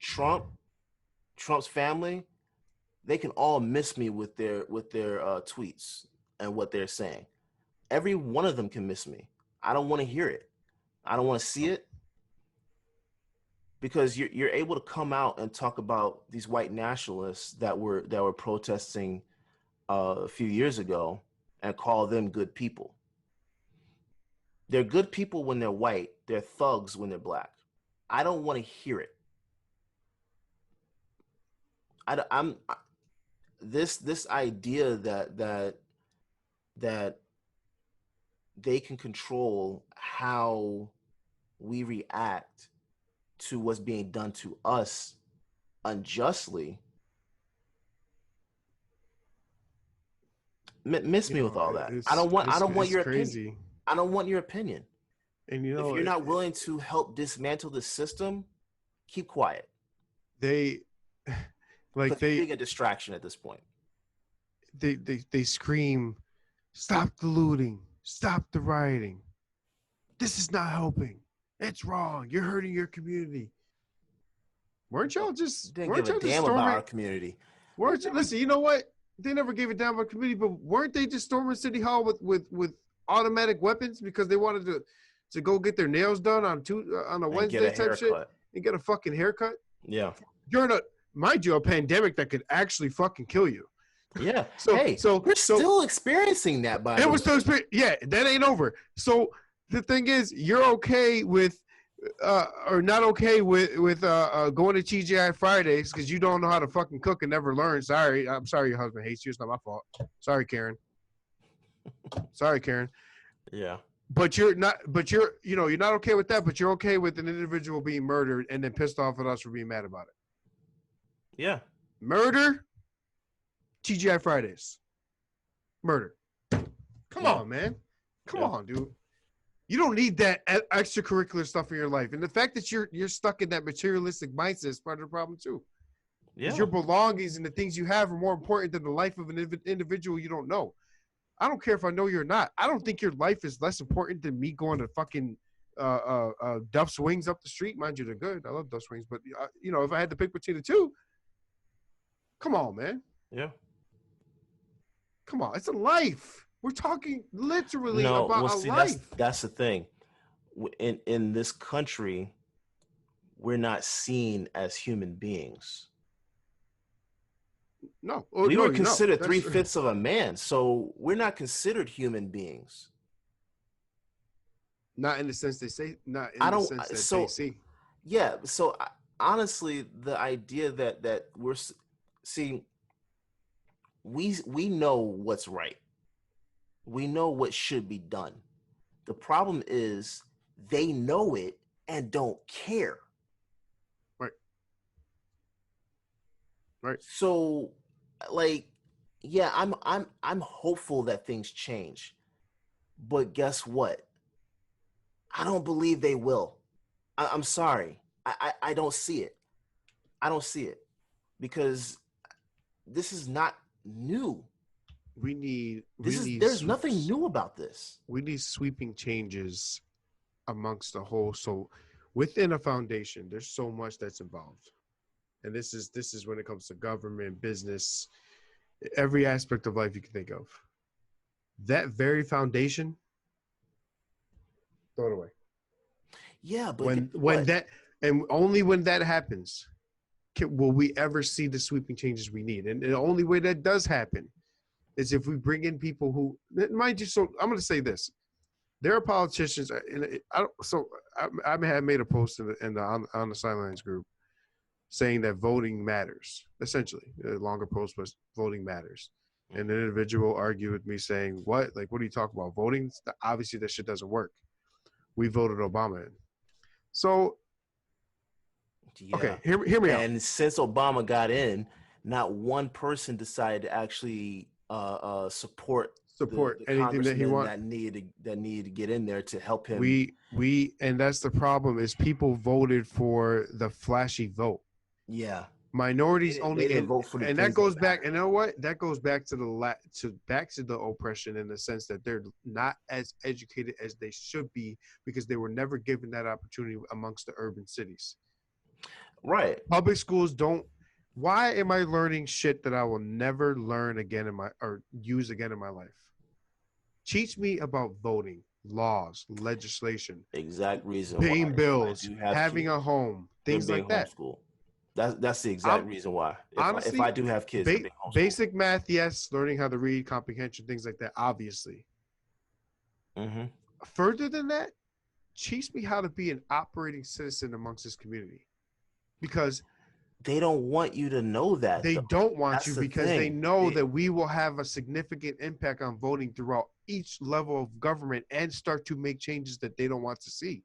Trump's family, they can all miss me with their tweets and what they're saying. Every one of them can miss me. I don't want to hear it. I don't want to see it. Because you're able to come out and talk about these white nationalists that were protesting a few years ago and call them good people. They're good people when they're white. They're thugs when they're black. I don't want to hear it. This idea that they can control how we react to what's being done to us unjustly. Miss me with all that. I don't want your
crazy.
opinion. I don't want your opinion.
And
if you're not willing to help dismantle the system, keep quiet.
They
being a distraction at this point.
They scream, "Stop the looting! Stop the rioting! This is not helping. It's wrong. You're hurting your community." Weren't y'all just
didn't give a damn about our community?
Listen, you know what? They never gave a damn about community, but weren't they just storming City Hall with automatic weapons because they wanted to go get their nails done on a Wednesday type shit and get a fucking haircut?
Yeah.
You're in a pandemic that could actually fucking kill you.
Yeah.
So
we're still experiencing that, by the way.
We're still experiencing. Yeah, that ain't over. So the thing is, you're okay with or not okay with going to TGI Fridays because you don't know how to fucking cook and never learn. Sorry, I'm sorry your husband hates you. It's not my fault. Sorry, Karen. Sorry, Karen.
Yeah.
But you're not okay with that, but you're okay with an individual being murdered and then pissed off at us for being mad about it.
Yeah.
Murder, TGI Fridays. Murder. Come on, man. Come on, dude. You don't need that extracurricular stuff in your life. And the fact that you're stuck in that materialistic mindset is part of the problem too. Yeah. Your belongings and the things you have are more important than the life of an individual you don't know. I don't care if I know you or not. I don't think your life is less important than me going to fucking Duff's Wings up the street. Mind you, they're good. I love Duff's Wings. But, if I had to pick between the two, come on, man.
Yeah.
Come on. It's a life. We're talking literally about a life.
That's the thing. In this country, we're not seen as human beings.
No.
We were considered 3/5 of a man, so we're not considered human beings.
Not in the sense they say. Not in the sense that they see.
Yeah. So honestly, the idea that we're seeing, we know what's right. We know what should be done. The problem is they know it and don't care.
Right. Right.
So, yeah, I'm hopeful that things change. But guess what? I don't believe they will. I'm sorry. I don't see it. I don't see it. Because this is not new. There's nothing new about this.
We need sweeping changes amongst the whole. So within a foundation, there's so much that's involved. And this is when it comes to government, business, every aspect of life you can think of. That very foundation, throw it away.
Yeah, but
only when that happens will we ever see the sweeping changes we need. And the only way that does happen is if we bring in people who, mind you, so I'm going to say this. There are politicians, and I have made a post on the Sidelines group saying that voting matters, essentially. A longer post was voting matters. And an individual argued with me saying, what are you talking about? Voting? Obviously, that shit doesn't work. We voted Obama in. So,
yeah.
Okay, hear me out.
And since Obama got in, not one person decided to actually support the
anything that he wants
that needed to get in there to help him.
And that's the problem is people voted for the flashy vote.
Yeah,
minorities only
didn't vote for the
and that goes back. And you know what? That goes back to the oppression in the sense that they're not as educated as they should be because they were never given that opportunity amongst the urban cities.
Right.
Public schools don't. Why am I learning shit that I will never learn again or use again in my life? Teach me about voting, laws, legislation.
Exact reason.
Paying bills, having a home, things like that.
Homeschool. That's the exact reason why.
Honestly,
if I do have kids, they're being homeschooled.
basic math, yes. Learning how to read, comprehension, things like that, obviously.
Mm-hmm.
Further than that, teach me how to be an operating citizen amongst this community, because
they don't want you to know that.
They don't want
That's
you
the
because
thing.
they know that we will have a significant impact on voting throughout each level of government and start to make changes that they don't want to see.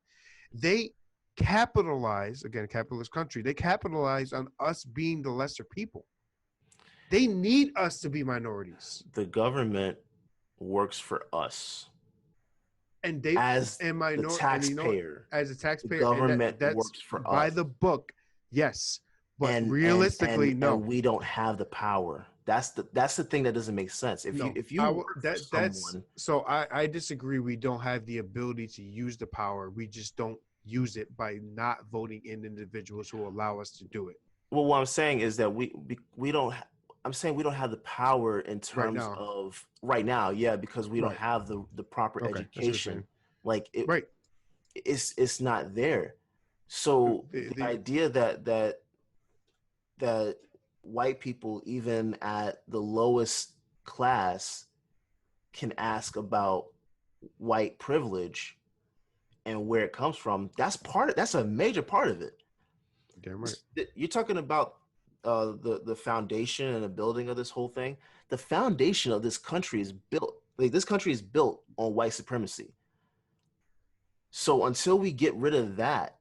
They capitalize, again, capitalist country, they capitalize on us being the lesser people. They need us to be minorities.
The government works for us.
And they
as
and
the taxpayer,
as a taxpayer,
the government
that's
works for
by
us.
the book, yes. But
and
realistically, no.
And we don't have the power. That's the thing that doesn't make sense. If you work for someone,
so I disagree. We don't have the ability to use the power. We just don't use it by not voting in individuals who allow us to do it.
Well, what I'm saying is that we don't. I'm saying we don't have the power in terms of right now, yeah, because we don't have the proper education. Like it,
right,
it's not there. So the idea that white people, even at the lowest class, can ask about white privilege and where it comes from, that's a major part of it.
Damn right.
You're talking about the foundation and the building of this whole thing. The foundation of this country is built, like this country is built on white supremacy. So until we get rid of that,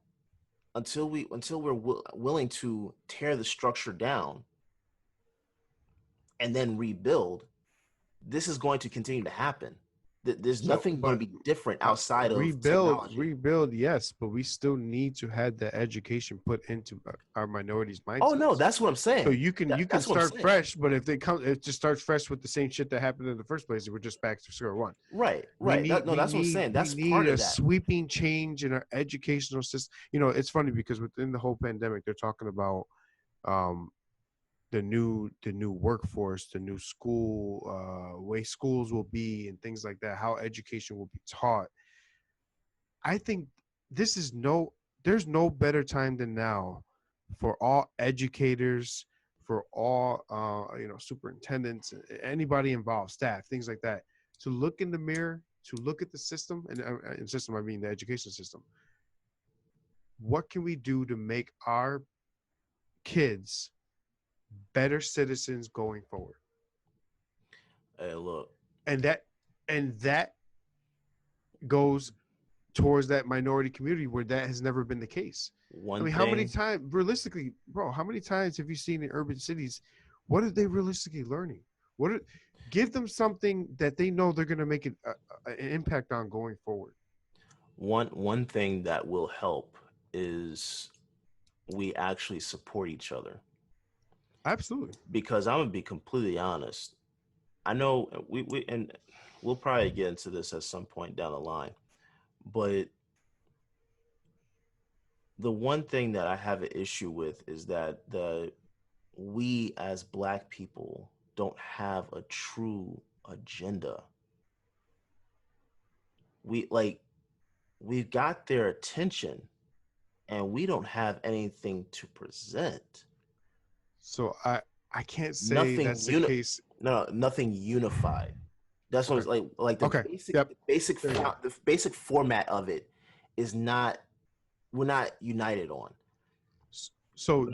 until we're willing to tear the structure down and then rebuild, this is going to continue to happen. There's nothing going to be different outside of technology.
Rebuild, yes, but we still need to have the education put into our minorities' mindsets.
Oh no, that's what I'm saying.
So you can start fresh, but if it just starts fresh with the same shit that happened in the first place, we're just back to square one.
Right. That's what I'm saying. That's part of that.
Sweeping change in our educational system. You know, it's funny because within the whole pandemic, they're talking about the new workforce, the new school, way schools will be and things like that, how education will be taught. I think there's no better time than now for all educators, for all superintendents, anybody involved, staff, things like that, to look in the mirror, to look at the system, and system, I mean the education system. What can we do to make our kids better citizens going forward?
Hey, look.
And that goes towards that minority community where that has never been the case. How many times, realistically, bro, how many times have you seen in urban cities, what are they realistically learning? Give them something that they know they're going to make an impact on going forward.
One thing that will help is we actually support each other.
Absolutely.
Because I'm gonna be completely honest. I know and we'll probably get into this at some point down the line, but the one thing that I have an issue with is that we as Black people don't have a true agenda. We've got their attention and we don't have anything to present.
So I can't say that's the case.
No, nothing unified. That's what it's like the basic format of it is not, we're not united on.
So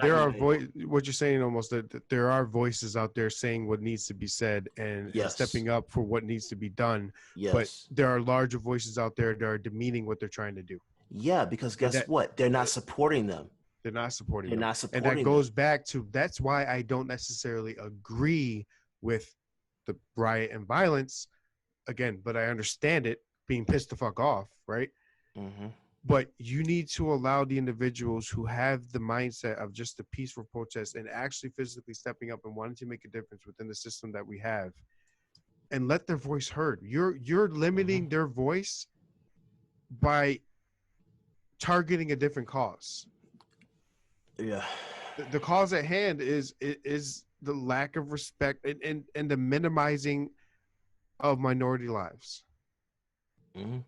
what you're saying almost that there are voices out there saying what needs to be said and stepping up for what needs to be done.
Yes.
But there are larger voices out there that are demeaning what they're trying to do.
Yeah, because guess what? They're not supporting them.
They're not supporting them.
And
that goes back to, that's why I don't necessarily agree with the riot and violence again, but I understand it being pissed the fuck off, right?
Mm-hmm.
But you need to allow the individuals who have the mindset of just a peaceful protest and actually physically stepping up and wanting to make a difference within the system that we have, and let their voice heard. You're limiting their voice by targeting a different cause.
Yeah.
The cause at hand is the lack of respect and the minimizing of minority lives.
Mm-hmm.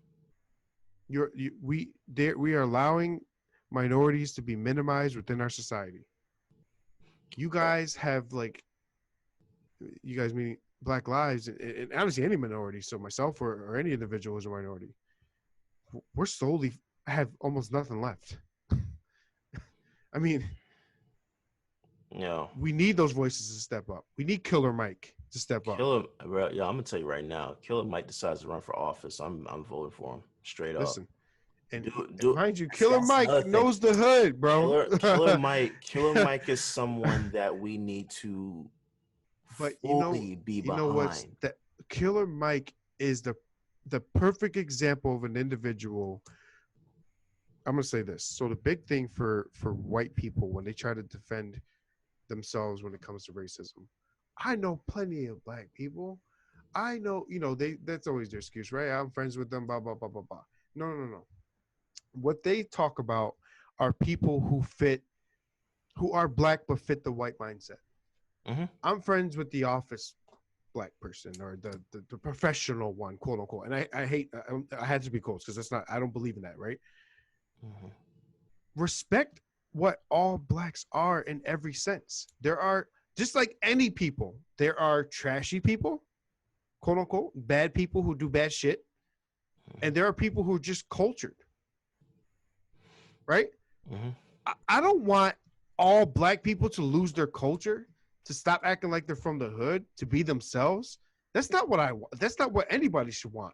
We are allowing minorities to be minimized within our society. You guys have like, you guys mean Black lives, and obviously any minority. So myself or any individual is a minority. We're slowly have almost nothing left. I mean, we need those voices to step up. We need Killer Mike to step up.
I'm gonna tell you right now. Killer Mike decides to run for office. I'm voting for him straight up.
Listen, and mind you, Killer Mike knows the hood, bro.
Killer Mike is someone that we need to fully be behind. You know what's
that? Killer Mike is the perfect example of an individual. I'm gonna say this. So the big thing for white people when they try to defend themselves when it comes to racism, I know plenty of Black people. I know, that's always their excuse, right? I'm friends with them, blah blah blah blah blah. No. What they talk about are people who are Black but fit the white mindset.
Mm-hmm.
I'm friends with the office Black person or the professional one, quote unquote. And I had to be close because that's not, I don't believe in that, right?
Mm-hmm.
Respect what all Blacks are in every sense. There are, just like any people, there are trashy people, quote unquote, bad people who do bad shit. And there are people who are just cultured. Right?
Mm-hmm.
I don't want all Black people to lose their culture, to stop acting like they're from the hood, to be themselves. That's not what I want. That's not what anybody should want.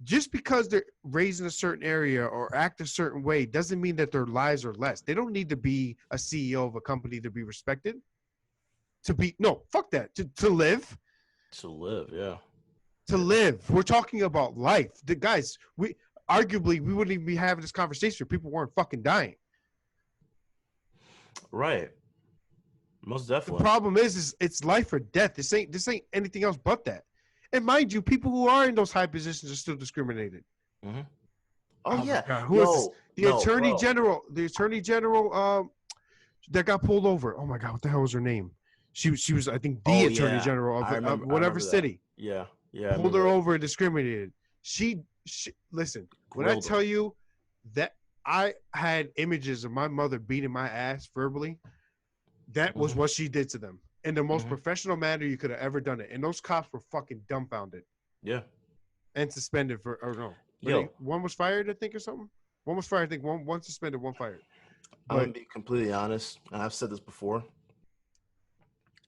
Just because they're raised in a certain area or act a certain way doesn't mean that their lives are less. They don't need to be a CEO of a company to be respected. Fuck that. To live.
To live, yeah.
To live. We're talking about life. The guys, we wouldn't even be having this conversation if people weren't fucking dying.
Right. Most definitely.
The problem is it's life or death. This ain't anything else but that. And mind you, people who are in those high positions are still discriminated.
Mm-hmm. Oh yeah.
Who is this? The attorney general. The attorney general that got pulled over. Oh my God, what the hell was her name? She was, I think, the attorney general of whatever city.
Yeah.
Pulled her over and discriminated. She listen. When I tell you that I had images of my mother beating my ass verbally, that was what she did to them in the most professional manner you could have ever done it. And those cops were fucking dumbfounded.
Yeah.
And suspended for, or no. One was fired, I think, or something. One was fired, I think. One suspended, one fired.
I'm going to be completely honest, and I've said this before.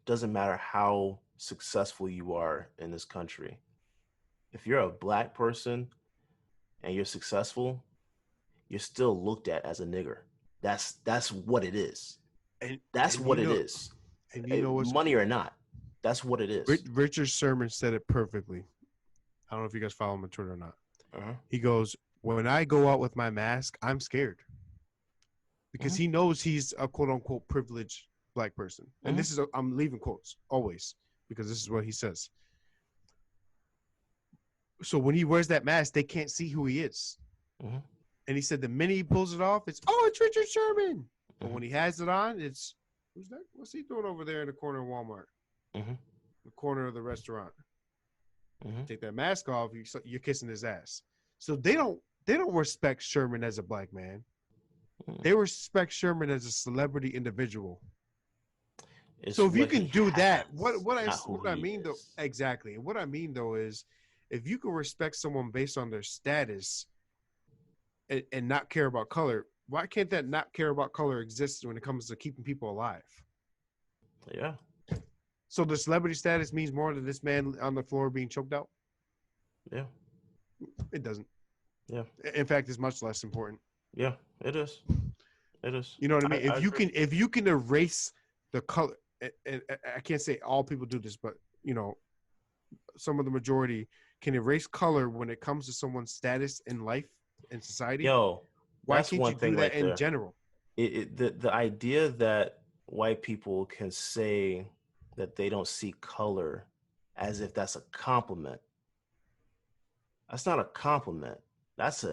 Doesn't matter how successful you are in this country. If you're a Black person and you're successful, you're still looked at as a nigger. That's what it is. And that's what it is. And you know what's money or not, that's what it is.
Richard Sherman said it perfectly. I don't know if you guys follow him on Twitter or not. He goes, when I go out with my mask, I'm scared. Because he knows he's a quote unquote privileged Black person. And this is, I'm leaving quotes always because this is what he says. So when he wears that mask, they can't see who he is. And he said the minute he pulls it off, it's Richard Sherman. But when he has it on, it's, who's that? What's he doing over there in the corner of Walmart? The corner of the restaurant. Take that mask off, you're kissing his ass. So they don't respect Sherman as a Black man. They respect Sherman as a celebrity individual. So if you can do that, what I mean though, exactly. And what I mean though is, if you can respect someone based on their status and not care about color, why can't that not care about color exist when it comes to keeping people alive?
Yeah.
So the celebrity status means more than this man on the floor being choked out?
Yeah.
It doesn't.
Yeah.
In fact, it's much less important.
Yeah, it is. It is.
You know what I mean? If you can erase the color, and I can't say all people do this, but some of the majority can erase color when it comes to someone's status in life and society. Why can't you do that in general?
The idea that white people can say that they don't see color as if that's a compliment. That's not a compliment. That's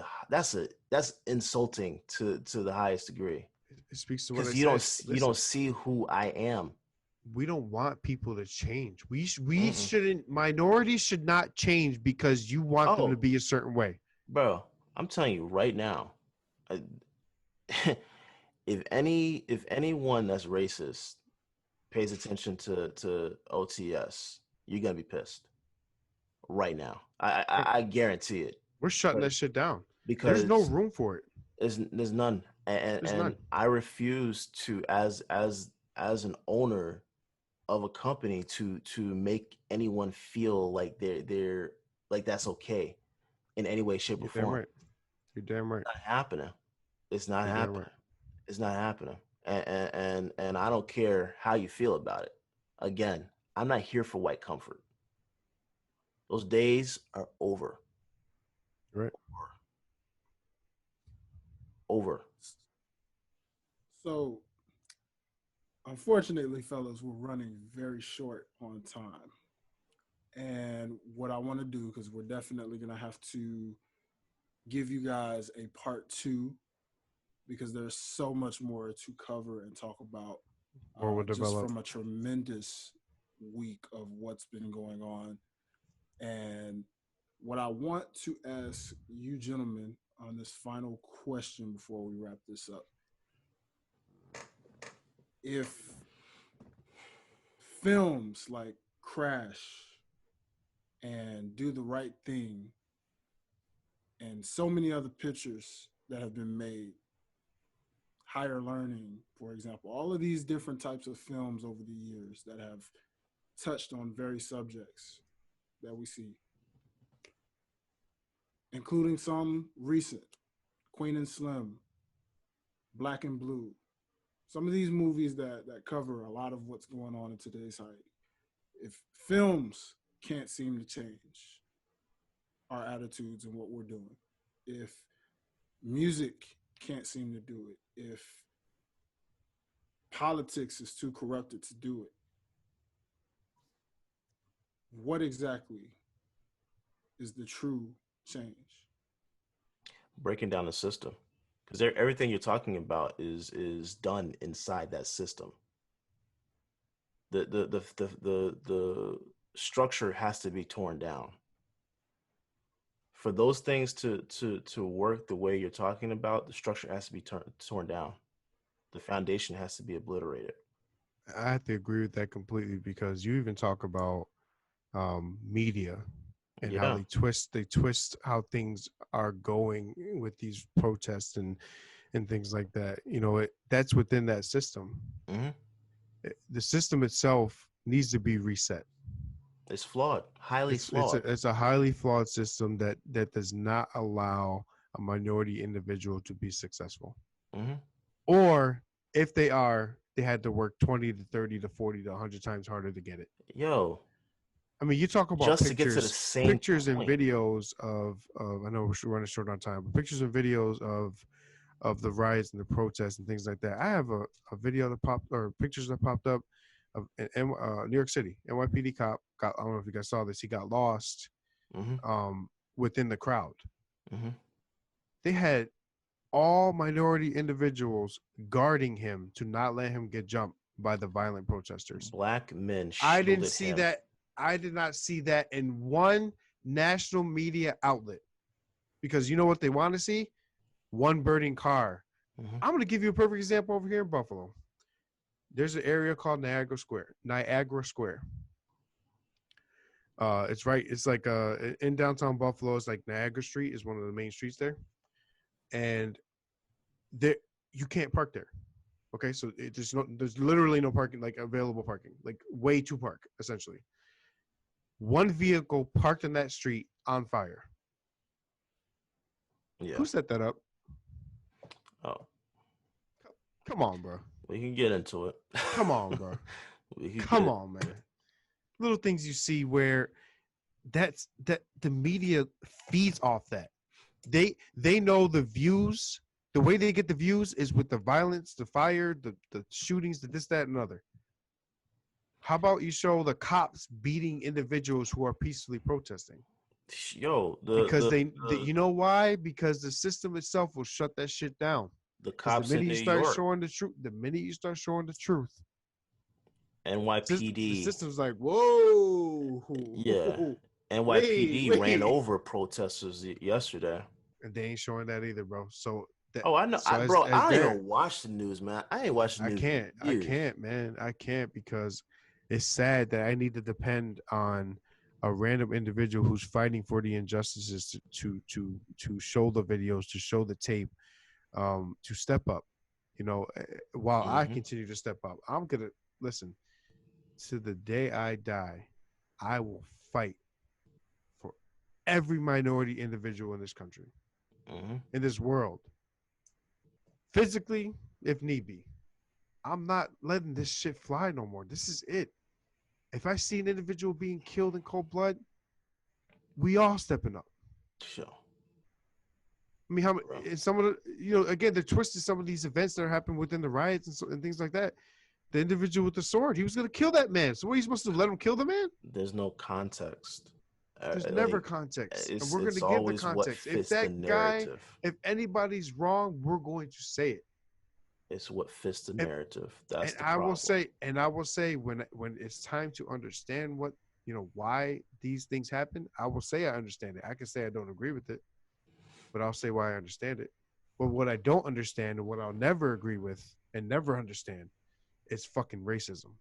insulting to the highest degree.
It speaks to what I
because you don't see who I am.
We don't want people to change. We shouldn't. Minorities should not change because you want them to be a certain way.
Bro, I'm telling you right now. If anyone that's racist pays attention to OTS, you're gonna be pissed right now. I guarantee it.
We're shutting that shit down. There's no
Because
room for it.
there's none,
There's
and
none.
I refuse to, as an owner of a company, to make anyone feel like they're like that's okay in any way, shape, or
You're damn
form.
right. You're damn right.
It's not happening. It's not
You're damn
happening.
right.
It's not happening. And I don't care how you feel about it. Again, I'm not here for white comfort. Those days are over.
Right.
Over.
So, unfortunately, fellas, we're running very short on time. And what I want to do, because we're definitely going to have to give you guys a part two, because there's so much more to cover and talk about,
Or we'll
just
develop.
from a tremendous week of what's been going on. And what I want to ask you gentlemen on this final question before we wrap this up, if films like Crash and Do the Right Thing and so many other pictures that have been made, Higher Learning, for example, all of these different types of films over the years that have touched on very subjects that we see, including some recent, Queen and Slim, Black and Blue, some of these movies that cover a lot of what's going on in today's society. If films can't seem to change our attitudes and what we're doing, if music can't seem to do it, if politics is too corrupted to do it, what exactly is the true change?
Breaking down the system, because everything you're talking about is done inside that system. The structure has to be torn down. For those things to work the way you're talking about, the structure has to be torn down. The foundation has to be obliterated.
I have to agree with that completely, because you even talk about media and how
Yeah.
they twist how things are going with these protests and things like that. You know, that's within that system.
Mm-hmm.
The system itself needs to be reset.
It's flawed, highly flawed.
It's a highly flawed system that does not allow a minority individual to be successful.
Mm-hmm.
Or if they are, they had to work 20 to 30 to 40 to 100 times harder to get it.
Yo,
I mean, you talk about
just
pictures,
to get to the same
pictures
point.
and videos of I know we're running short on time, but pictures and videos of the riots and the protests and things like that. I have a video that popped, or pictures that popped up of New York City. NYPD cop got, I don't know if you guys saw this, he got lost within the crowd.
Mm-hmm.
They had all minority individuals guarding him to not let him get jumped by the violent protesters.
Black men.
I didn't see that. I did not see that in one national media outlet, because you know what they want to see? One burning car.
Mm-hmm.
I'm going to give you a perfect example over here in Buffalo. There's an area called Niagara Square. It's right. It's like in downtown Buffalo. It's like Niagara Street is one of the main streets there, and there you can't park there. Okay, so there's literally no parking, like available parking, like way to park essentially. One vehicle parked in that street on fire.
Yeah.
Who set that up?
Oh,
come on, bro.
We can get into it.
Come on, bro. Come on, man. Little things you see where that the media feeds off that. They know the views. The way they get the views is with the violence, the fire, the shootings, the this, that, and other. How about you show the cops beating individuals who are peacefully protesting?
Yo,
you know why? Because the system itself will shut that shit down.
The cops in New York.
The minute you start showing the truth,
NYPD.
The system's like, whoa.
Yeah. NYPD ran over protesters yesterday.
And they ain't showing that either, bro. So That
Oh, I know,
so
bro.
as
I don't
there,
even watch the news, man. I ain't watched the news in
I
years.
can't, man. I can't because it's sad that I need to depend on a random individual who's fighting for the injustices to show the videos, to show the tape, to step up. You know, while I
Mm-hmm.
continue to step up, I'm gonna listen to the day I die. I will fight for every minority individual in this country,
Mm-hmm.
in this world, physically, if need be. I'm not letting this shit fly no more. This is it. If I see an individual being killed in cold blood, we all stepping up.
Sure.
I mean, how
Bro.
and some of the, you know, again, they're twisted some of these events that are happening within the riots and things like that. The individual with the sword, he was going to kill that man. So what are you supposed to let him kill the man?
There's no context.
There's never
Like
context, and
it's
we're going to
it's
give the
always what
context. If
fits the
that guy,
narrative.
if anybody's wrong, we're going to say it.
It's what fits the
And,
narrative. That's
and
the
I will
problem.
say, when it's time to understand what, you know, why these things happen, I will say I understand it. I can say I don't agree with it, but I'll say why I understand it. But what I don't understand and what I'll never agree with and never understand is fucking racism.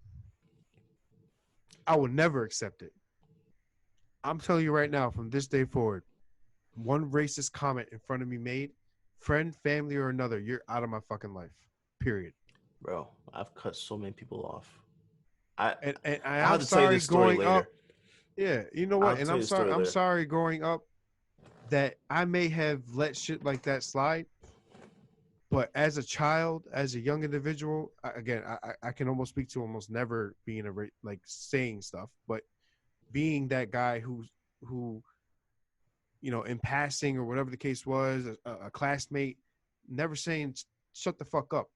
I will never accept it. I'm telling you right now, from this day forward, one racist comment in front of me made, friend, family, or another, you're out of my fucking life. Period.
Bro, I've cut so many people off. I
And
I'll have
I'm
to tell you
sorry
this story
growing up.
later.
Yeah, you know
I'll
what?
have to
And
tell you the story
I'm
later.
sorry growing up that I may have let shit like that slide. But as a child, as a young individual, again, I can almost speak to almost never being like saying stuff, but being that guy who you know, in passing or whatever the case was, a classmate, never saying shut the fuck up.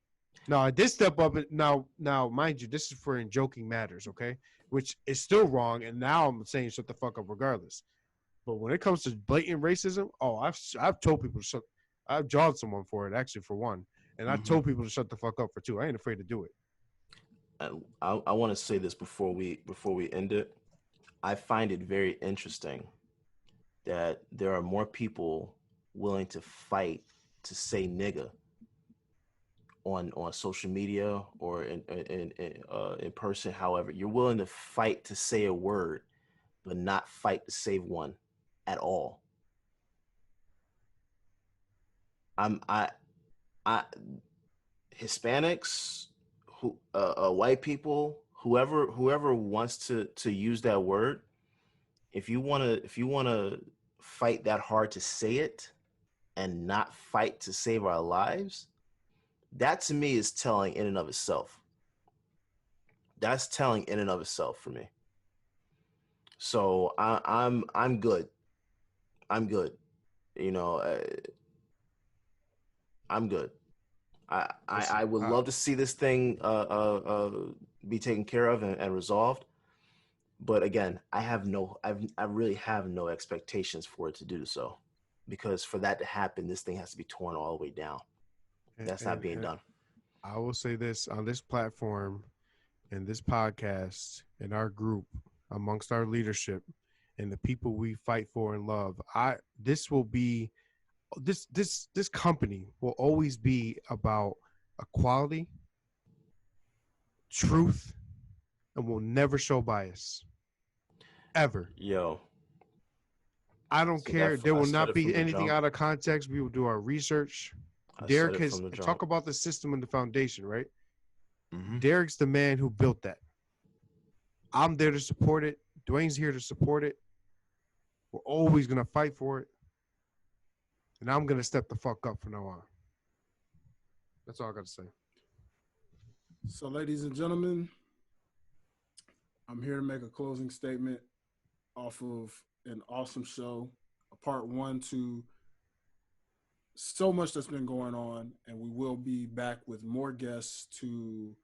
Now I did step up. Now, mind you, this is for in joking matters, okay? Which is still wrong, and now I'm saying shut the fuck up regardless. But when it comes to blatant racism, oh, I've told people to shut. I've jawed someone for it, actually, for one, and I
Mm-hmm.
told people to shut the fuck up for two. I ain't afraid to do it.
I want to say this before we end it. I find it very interesting that there are more people willing to fight to say nigga on social media or in person. However, you're willing to fight to say a word, but not fight to save one at all. I I Hispanics, who white people, whoever wants to use that word, if you wanna fight that hard to say it and not fight to save our lives, that to me is telling in and of itself. That's telling in and of itself for me. So I'm good. I'm good. You know, I'm good. I
Listen,
would love to see this thing be taken care of and resolved. But again, I really have no expectations for it to do so, because for that to happen, this thing has to be torn all the way down. That's not being
and
done.
I will say this on this platform, in this podcast, in our group, amongst our leadership, and the people we fight for and love. This will be this company will always be about equality, truth, and will never show bias ever.
Yo,
I don't care. There
I
will
said
not
it
be
from the
anything
jump.
out of context. We will do our research.
I said
Derrick
it
has
from the jump.
talk about the system and the foundation, right?
Mm-hmm.
Derrick's the man who built that. I'm there to support it. Dwayne's here to support it. We're always gonna fight for it, and I'm gonna step the fuck up from now on. That's all I got to say.
So, ladies and gentlemen, I'm here to make a closing statement off of an awesome show, a part one to so much that's been going on, and we will be back with more guests to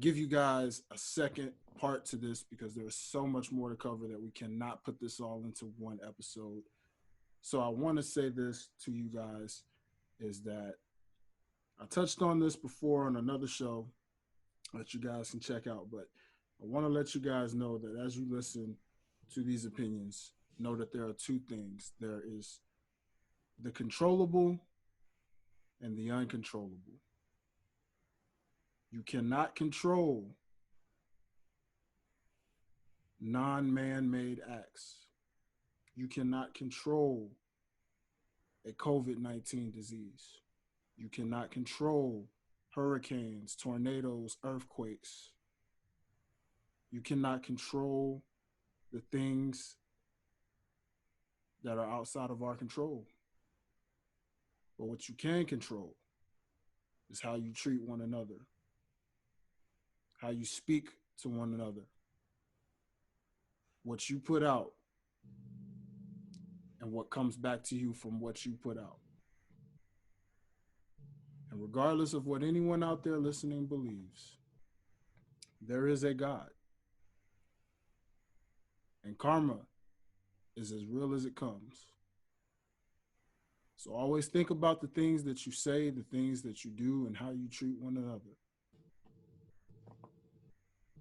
give you guys a second part to this because there is so much more to cover that we cannot put this all into one episode. So I want to say this to you guys is that I touched on this before on another show that you guys can check out, but I want to let you guys know that as you listen to these opinions, know that there are two things. There is the controllable and the uncontrollable. You cannot control non-man-made acts. You cannot control a COVID-19 disease. You cannot control hurricanes, tornadoes, earthquakes. You cannot control the things that are outside of our control. But what you can control is how you treat one another, how you speak to one another, what you put out, and what comes back to you from what you put out. And regardless of what anyone out there listening believes, there is a God. And karma is as real as it comes. So always think about the things that you say, the things that you do, and how you treat one another.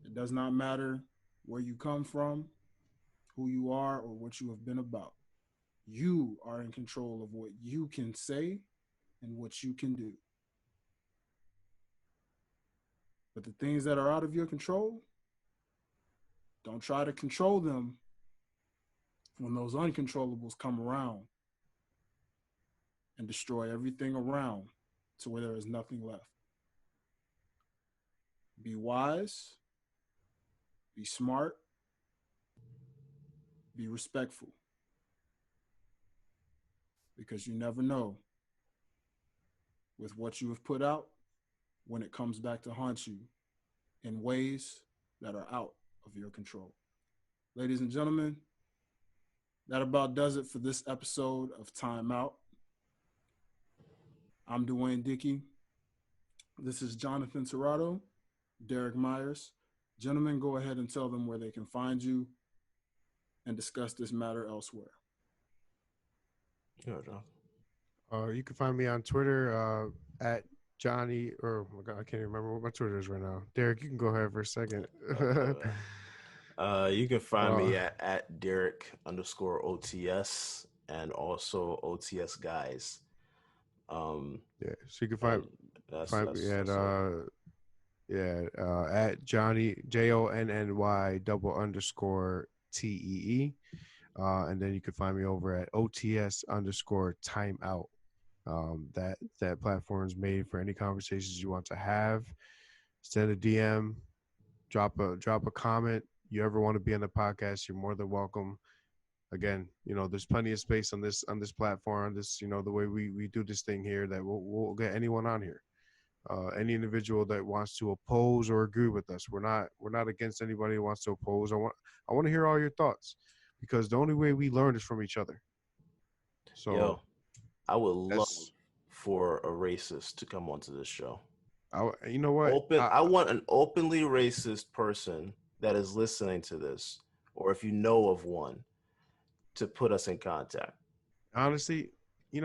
It does not matter where you come from, who you are, or what you have been about. You are in control of what you can say and what you can do. But the things that are out of your control, don't try to control them when those uncontrollables come around and destroy everything around to where there is nothing left. Be wise, be smart, be respectful, because you never know with what you have put out when it comes back to haunt you in ways that are out of your control. Ladies and gentlemen, that about does it for this episode of Time Out. I'm Dwayne Dickey. This is Jonathan Serrato, Derrick Myers. Gentlemen, go ahead and tell them where they can find you and discuss this matter elsewhere.
Yeah, John.
You can find me on Twitter at Johnny, or oh my God, I can't even remember what my Twitter is right now. Derrick, you can go ahead for a second.
You can find me at Derrick_OTS and also OTS Guys.
Yeah, so you can find me at Johnny JONNY_TEE. And then you can find me over at OTS_timeout. That platform is made for any conversations you want to have. Send a DM, drop a comment. You ever want to be on the podcast, you're more than welcome. Again, there's plenty of space on this platform, the way we do this thing here, that we'll get anyone on here. Any individual that wants to oppose or agree with us. We're not against anybody who wants to oppose. I want to hear all your thoughts, because the only way we learn is from each other. So
I would love for a racist to come onto this show.
You know what?
I want an openly racist person that is listening to this, or if you know of one, to put us in contact.
Honestly, I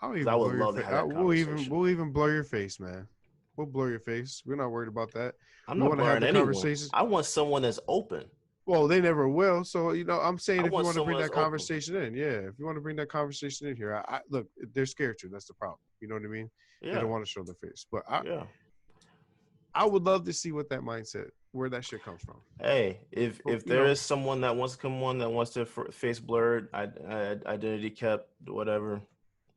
would
love to have that conversation.
We'll even blur your face, man. We'll blur your face. We're not worried about that.
I'm not blurring anyone. I want someone that's open.
Well, they never will. So, I'm saying, if you want to bring that conversation in, if you want to bring that conversation in here, I look, they're scared to. That's the problem. You know what I mean? Yeah. They don't want to show their face. But I would love to see what that mindset, where that shit comes from.
Hey, if there is someone that wants to come on, that wants their face blurred, identity kept, whatever,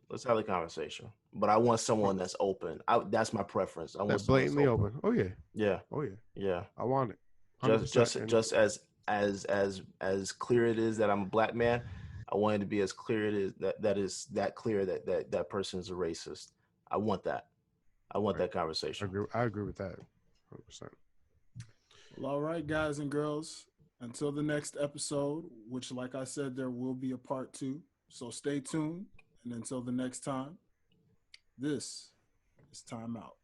let's have the conversation. But I want someone that's open. That's my preference. I want
that's blatantly open. Oh yeah.
Yeah.
Oh yeah.
Yeah.
I want it.
Just as clear it is that I'm a black man, I want it to be as clear it is that clear that person is a racist. I want that. I want that conversation.
I agree with that 100%.
Well, all right, guys and girls. Until the next episode, which, like I said, there will be a part 2. So stay tuned. And until the next time, this is Time Out.